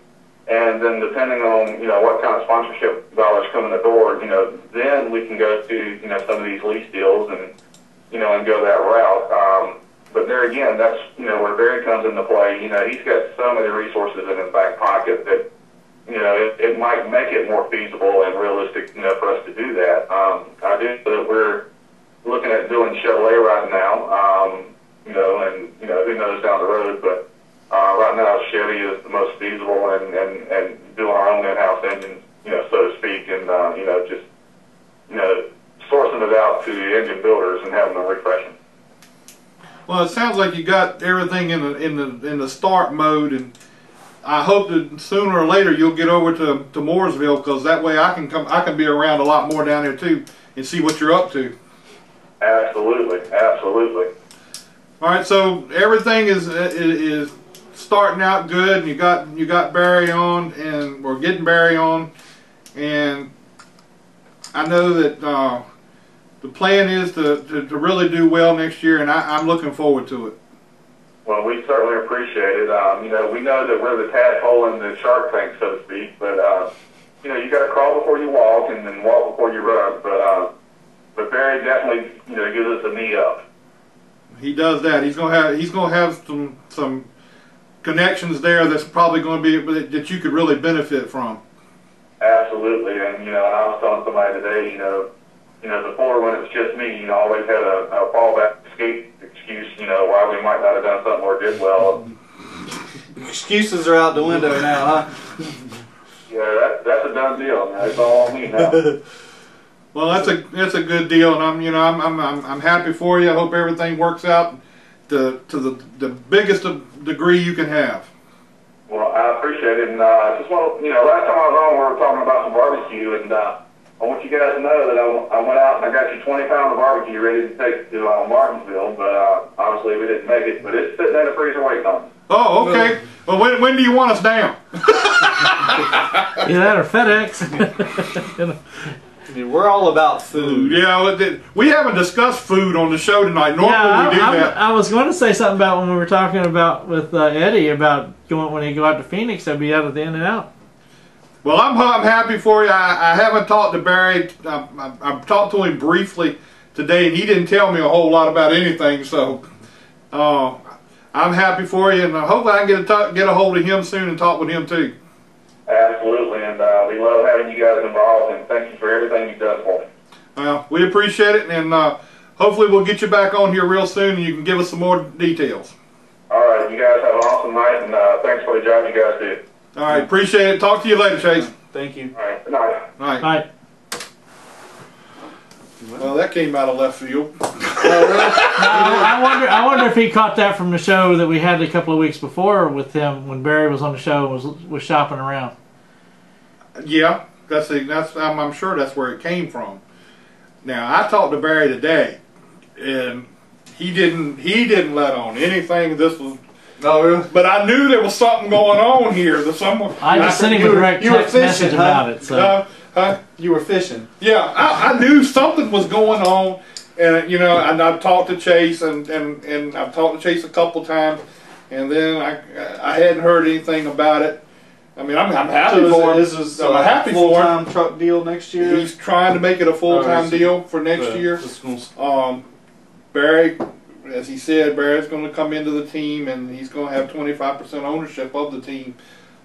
and then depending on what kind of sponsorship dollars come in the door, then we can go to some of these lease deals and go that route. But there again, that's where Barry comes into play. He's got so many resources in his back pocket that it might make it more feasible and realistic for us to do that. I do know that we're looking at doing Chevrolet right now, and who knows down the road, but right now Chevy is the most feasible and doing our own in-house engines, so to speak, and just sourcing it out to the engine builders and having them refresh them. Well, it sounds like you got everything in the start mode, and I hope that sooner or later you'll get over to Mooresville, because that way I can be around a lot more down there too and see what you're up to. Absolutely, absolutely. All right, so everything is starting out good, and you got Barry on, and we're getting Barry on, and I know that the plan is to really do well next year, and I'm looking forward to it. Well, we certainly appreciate it. We know that we're the tadpole in the shark tank, so to speak, but you got to crawl before you walk, and then walk before you run. But Barry definitely gives us a knee up. He does that. He's gonna have some connections there that's probably going to be that you could really benefit from. Absolutely, and I was telling somebody today, before when it was just me, I always had a fallback escape excuse, why we might not have done something or did well. Excuses are out the window now, huh? Yeah, that's a done deal. It's all on me now. Well, that's a good deal, and I'm happy for you. I hope everything works out to the biggest degree you can have. Well, I appreciate it, and I just want to, last time I was on, we were talking about some barbecue, and I want you guys to know that I went out and I got you 20 pounds of barbecue ready to take to Martinsville, but obviously we didn't make it, but it's sitting in the freezer waiting on us. Oh, okay. Well, when do you want us down? Either that or FedEx. I mean, we're all about food. Yeah, we haven't discussed food on the show tonight. Normally we do that. I was going to say something about when we were talking about with Eddie about when he go out to Phoenix, I'd be out at the In-N-Out. Well, I'm happy for you. I haven't talked to Barry. I've talked to him briefly today, and he didn't tell me a whole lot about anything. So I'm happy for you, and hopefully I can get a hold of him soon and talk with him too. Absolutely, and we love having you guys involved, and thank you for everything you've done for me. Well, we appreciate it, and hopefully we'll get you back on here real soon, and you can give us some more details. All right, you guys have an awesome night, and thanks for the job you guys did. All right, appreciate it. Talk to you later, Chase. Thank you. All right, good night. All right. Right. Well, that came out of left field. I wonder if he caught that from the show that we had a couple of weeks before with him when Barry was on the show and was shopping around. Yeah, I'm sure that's where it came from. Now I talked to Barry today, and he didn't let on anything. This was. Oh, really? But I knew there was something going on here. I just sent him a direct text message about it. So. You were fishing. Yeah, I knew something was going on, and and I've talked to Chase, and I've talked to Chase a couple times, and then I hadn't heard anything about it. I mean, I'm happy for him. I'm happy for him. Full-time truck deal next year. He's trying to make it a full-time deal for next year. Barry, as he said, Barry's going to come into the team, and he's going to have 25% ownership of the team.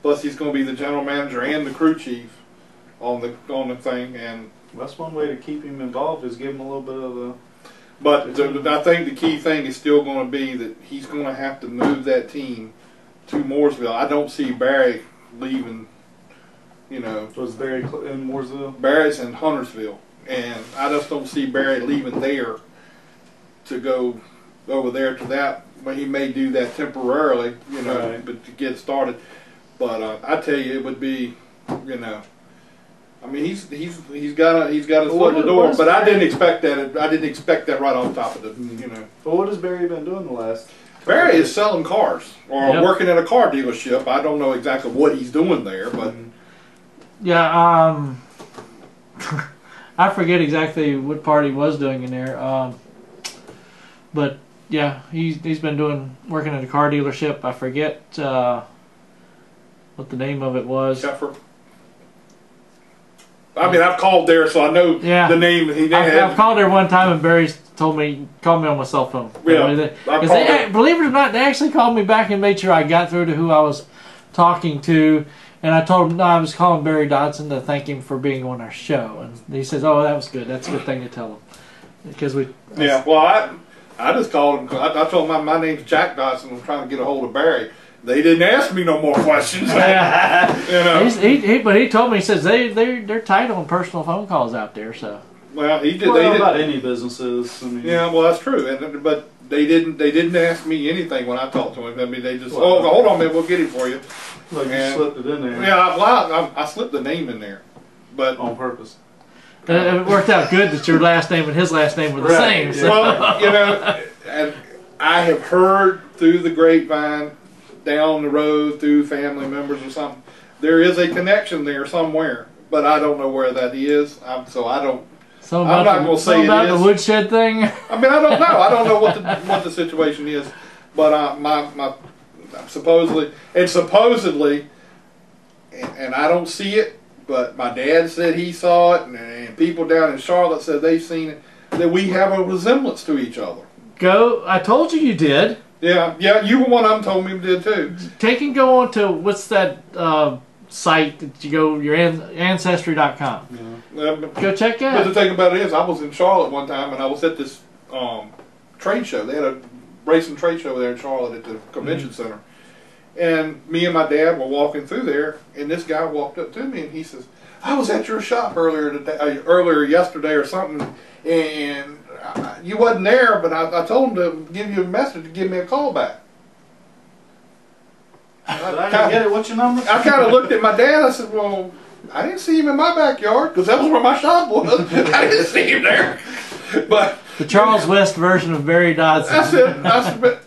Plus, he's going to be the general manager and the crew chief on the thing. And that's one way to keep him involved, is give him a little bit of a. But I think the key thing is still going to be that he's going to have to move that team to Mooresville. I don't see Barry leaving. Was Barry in Mooresville? Barry's in Huntersville, and I just don't see Barry leaving there to go over there to that. Well, he may do that temporarily, right. But to get started. But I tell you, it would be, I mean, he's got his foot in the door. But I didn't expect that. I didn't expect that right on top of it. Well, what has Barry been doing the last? Barry is selling cars or Yep. working at a car dealership. I don't know exactly what he's doing there, but Yeah, I forget exactly what part he was doing in there. But yeah, he's been working at a car dealership. I forget what the name of it was. Sheffer. I mean, I've called there, so I know Yeah. the name. I've called there one time, and Barry's called me on my cell phone. Yeah, Believe it or not, they actually called me back and made sure I got through to who I was talking to. And I told him, no, I was calling Barry Dodson to thank him for being on our show. And he says, oh, that was good. That's a good thing to tell him. Because Yeah, well, I just called him. I told him my name's Jack Dodson. I'm trying to get a hold of Barry. They didn't ask me no more questions. Yeah. You know. But he told me, he says they're tight on personal phone calls out there. So. Well, he did. Well, they did about any businesses. I mean, yeah, well, that's true. But they didn't ask me anything when I talked to him. I mean, they just hold on, man, we'll get it for you. Like you slipped it in there. Yeah, well, I slipped the name in there, but on purpose. It worked out good that your last name and his last name were the same. Yeah. So. Well, you know, and I have heard through the grapevine, down the road, through family members or something, there is a connection there somewhere, but I don't know where that is. So I don't. I'm not going to say about it is. the woodshed thing. I mean, I don't know. I don't know what the situation is, but my supposedly, and I don't see it, but my dad said he saw it, and people down in Charlotte said they've seen it, that we have a resemblance to each other. I told you did. Yeah, you were one of them told me you did too. Take and go on to, what's that site that you go, your Ancestry.com. Yeah. Go check it But out. the thing about it is, I was in Charlotte one time, and I was at this trade show. They had a racing trade show there in Charlotte at the convention center. And me and my dad were walking through there, and this guy walked up to me, and he says, I was at your shop earlier yesterday or something, and you wasn't there, but I told him to give you a message to give me a call back. Did I get it? What's your number? I kind of looked at my dad. I said, well, I didn't see him in my backyard because that was where my shop was. I didn't see him there. But The Charles West version of Barry Dodson. I said, but,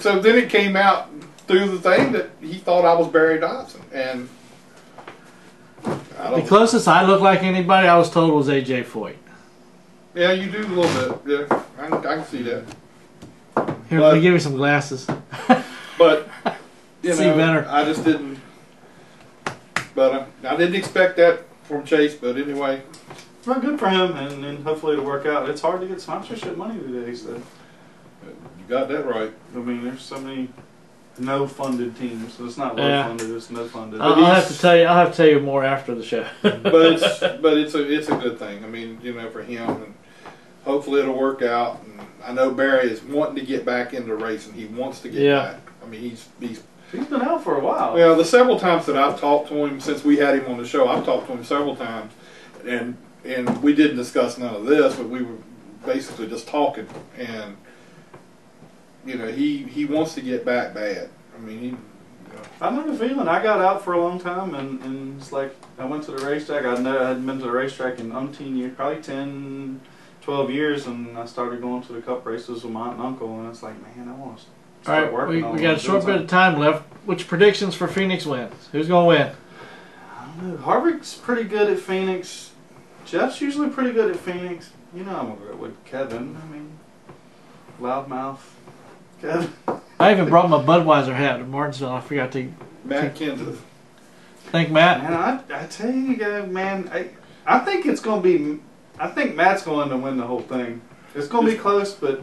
so then it came out through the thing that he thought I was Barry Dodson. And I The don't, closest I look like anybody I was told was AJ Foyt. yeah, you do a little bit. Yeah, I can see that. Here, let me give you some glasses. But, you See know, better. I just didn't. But I didn't expect that from Chase. But anyway, Well, good for him, and hopefully it'll work out. It's hard to get sponsorship money these days, though. you got that right. I mean, there's so many no-funded teams. So it's not low-funded; it's no-funded. I'll have to tell you. I'll have to tell you more after the show. but it's a good thing. I mean, you know, for him, and hopefully it'll work out. And I know Barry is wanting to get back into racing. He wants to get back. I mean, he's been out for a while. Well, the several times that I've talked to him since we had him on the show, I've talked to him several times, and we didn't discuss none of this, but we were basically just talking, and you know, he wants to get back bad. I mean, I know the feeling. I got out for a long time, and it's like I went to the racetrack. I hadn't been to the racetrack in umpteen years, probably 10, 12 years, and I started going to the cup races with my aunt and uncle, and it's like, man, I want to All start right, working. we got a short bit of time left. Which predictions for Phoenix wins? Who's going to win? I don't know. Harvick's pretty good at Phoenix. Jeff's usually pretty good at Phoenix. You know, I'm going to go with Kevin. I mean, loudmouth Kevin. I even brought my Budweiser hat to Martinsville. I forgot to. Matt Kenseth. Thank Matt. Man, I tell you, man, I think it's going to be. I think Matt's going to win the whole thing. It's going to be close, but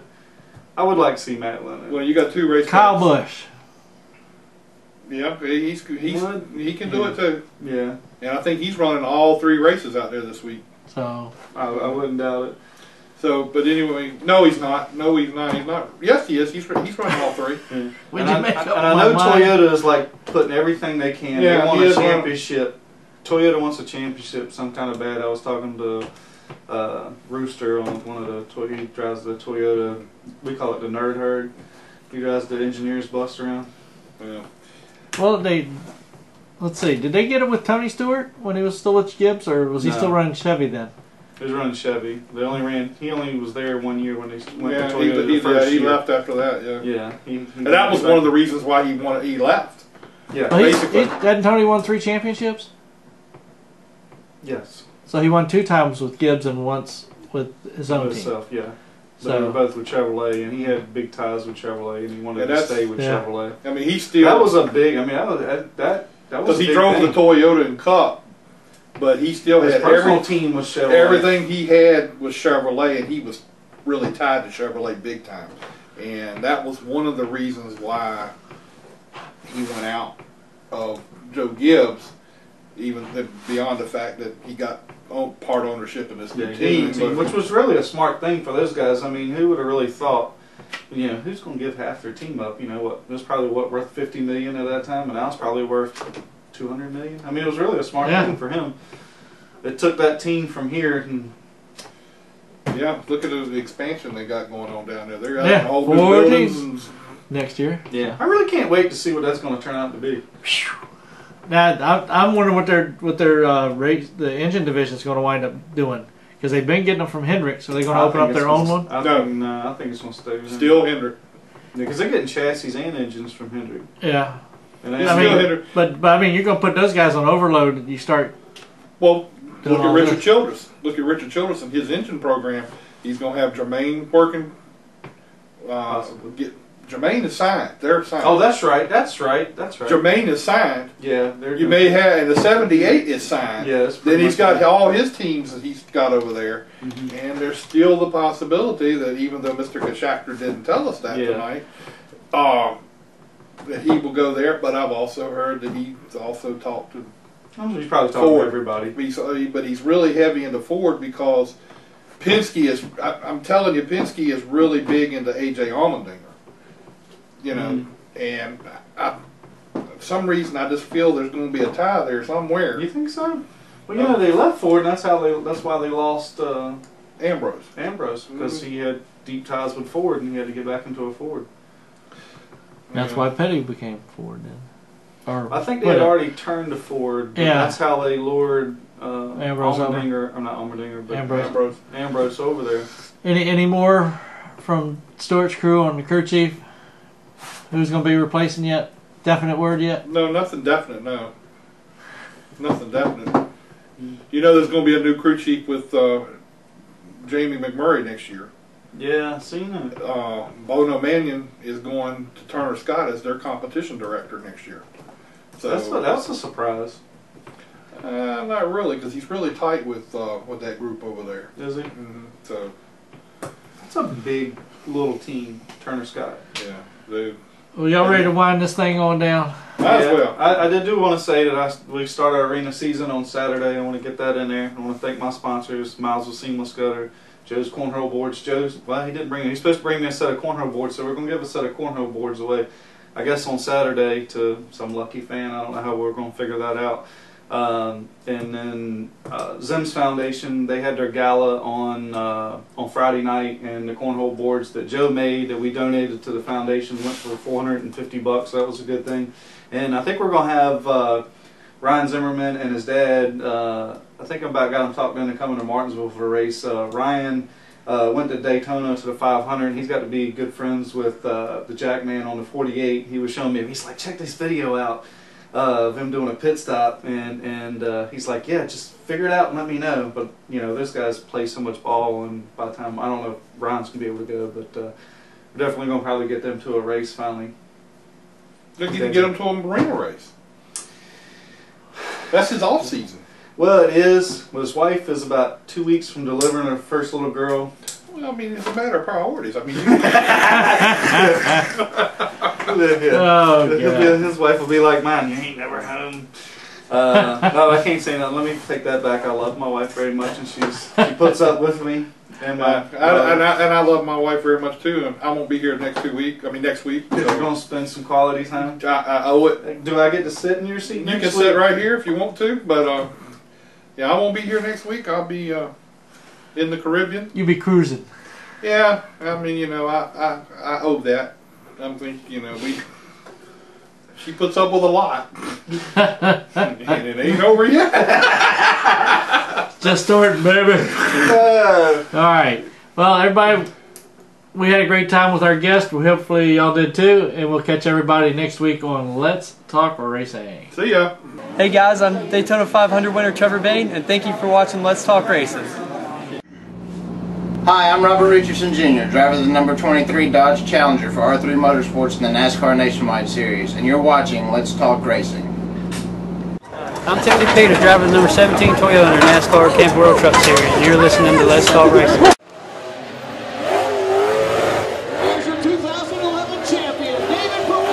I would like to see Matt win it. Well, you got two race. Kyle Busch. Yeah, he can do it too. Yeah, and I think he's running all three races out there this week. So I wouldn't doubt it. So, but anyway, no, he's not. No, he's not. He's not. Yes, he is. He's running all three. Yeah. And I know Toyota is like putting everything they can. Yeah, they want a championship. Toyota wants a championship. Some kind of bad. I was talking to Rooster on one of the. He drives the Toyota. We call it the Nerd Herd. He drives the engineers bus around. Yeah. Well, let's see. Did they get it with Tony Stewart when he was still with Gibbs, or was he still running Chevy then? He was running Chevy. He only was there 1 year when they went Yeah, to Toyota he, the first he year. left after that. Yeah. Yeah, And that was one of the reasons why he left. Yeah, Well, basically. hadn't Tony won 3 championships? yes. So he won 2 times with Gibbs and once with his own team. Himself, yeah. But So- they were both with Chevrolet, and he had big ties with Chevrolet, and he wanted And to that's- stay with yeah. Chevrolet. I mean, he still. That was a big. I mean, that was that was. Because a he big drove thing. the Toyota and Cup, but he still His had personal team was Chevrolet. everything he had was Chevrolet, and he was really tied to Chevrolet big time. And that was one of the reasons why he went out of Joe Gibbs, even beyond the fact that he got part ownership in this new team. But which was really a smart thing for those guys. I mean, who would have really thought? You know, who's going to give half their team up? You know what? It was probably worth $50 million at that time, and now it's probably worth $200 million. I mean, it was really a smart thing for him. It took that team from here, and yeah, look at the expansion they got going on down there. They're out Yeah, in all new 4 buildings. teams next year. yeah, I really can't wait to see what that's going to turn out to be. Now I'm wondering what their race, the engine division is going to wind up doing, because they've been getting them from Hendrick. So they're going to open up their own one. I think it's going to stay with him. Still Hendrick. Because they're getting chassis and engines from Hendrick. Yeah. And It's I still mean, Hendrick. but I mean, you're going to put those guys on overload, and you start. Well, Doing look at all Richard this. Childress. Look at Richard Childress and his engine program. He's going to have Jermaine working. Jermaine is signed. They're signed. Oh, that's right. Jermaine is signed. Yeah, You may have, and the 78 is signed. Yeah, that's Then pretty he's much got all his teams that he's got over there. And there's still the possibility that even though Mr. Gasheckter didn't tell us that tonight, that he will go there. But I've also heard that he's also talked to He's probably talking Ford. to everybody. But he's really heavy into Ford because Penske is, I'm telling you, Penske is really big into AJ Allmendinger. You know, and for some reason I just feel there's going to be a tie there somewhere. You think so? Well, you know, they left Ford, and that's why they lost Ambrose. Because he had deep ties with Ford, and he had to get back into a Ford. That's why Petty became Ford then. Or I think they had already turned to Ford. But that's how they lured Ambrose Allmendinger. I'm not Allmendinger, but Ambrose over there. Any more from Stewart's crew on the crew chief? Who's going to be replacing yet? Definite word yet? No, nothing definite. No, nothing definite. You know, there's going to be a new crew chief with Jamie McMurray next year. Yeah, I've seen it. Bono Mannion is going to Turner Scott as their competition director next year. So that's a surprise. Not really, because he's really tight with that group over there. Is he? So that's a big little team, Turner Scott. Yeah, they. Well, y'all ready to wind this thing on down? Might as well. I do want to say that we start our arena season on Saturday. I want to get that in there. I want to thank my sponsors, Miles of Seamless Gutter, Joe's Cornhole Boards. He didn't bring it. He's supposed to bring me a set of cornhole boards, so we're going to give a set of cornhole boards away, I guess, on Saturday to some lucky fan. I don't know how we're going to figure that out. And then Zim's Foundation, they had their gala on Friday night, and the cornhole boards that Joe made that we donated to the foundation went for $450. So that was a good thing. And I think we're going to have Ryan Zimmerman and his dad. I think I about got him talked into coming to Martinsville for a race. Ryan went to Daytona to the 500. He's got to be good friends with the Jackman on the 48. He was showing me, he's like, check this video out of him doing a pit stop, and he's like, yeah, just figure it out and let me know. But you know, those guys play so much ball, and by the time, I don't know if Ryan's gonna be able to go, but we're definitely gonna probably get them to a race finally. Look, you can get him to a marina race. That's his off season. Well, it is. Well, his wife is about 2 weeks from delivering her first little girl. Well, I mean, it's a matter of priorities. I mean, His wife will be like mine. You ain't never home. No, I can't say that. Let me take that back. I love my wife very much, and she puts up with me. And I love my wife very much too. And I won't be here next week. So you're gonna spend some quality time. I owe it. Do I get to sit in your seat? You can sit right here if you want to, but yeah, I won't be here next week. I'll be in the Caribbean. You'll be cruising. Yeah, I mean, you know, I owe that. I'm thinking, you know, she puts up with a lot, and it ain't over yet. Just starting, baby. Alright. Well, everybody, we had a great time with our guest. Hopefully y'all did too. And we'll catch everybody next week on Let's Talk Racing. See ya. Hey guys, I'm Daytona 500 winner Trevor Bayne, and thank you for watching Let's Talk Racing. Hi, I'm Robert Richardson Jr., driver of the number 23 Dodge Challenger for R3 Motorsports in the NASCAR Nationwide Series, and you're watching Let's Talk Racing. I'm Tony Peters, driver of the number 17 Toyota in the NASCAR Camping World Truck Series, and you're listening to Let's Talk Racing. Here's your 2011 champion, David Brehm.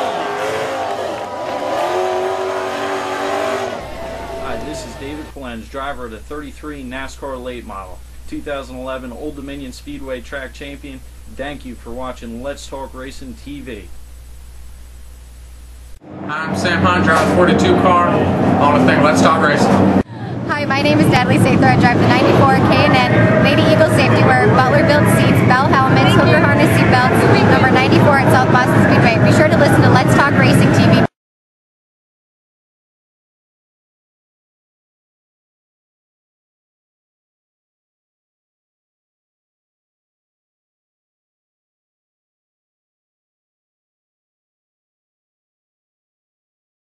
Hi, this is David Flens, driver of the 33 NASCAR Late Model, 2011 Old Dominion Speedway Track Champion. Thank you for watching Let's Talk Racing TV. I'm Sam Hunt, drive the 42 car. I want to thank Let's Talk Racing. Hi, my name is Natalie Sather. I drive the 94 K&N Lady Eagle Safety Wear, Butler built seats, bell helmets, hook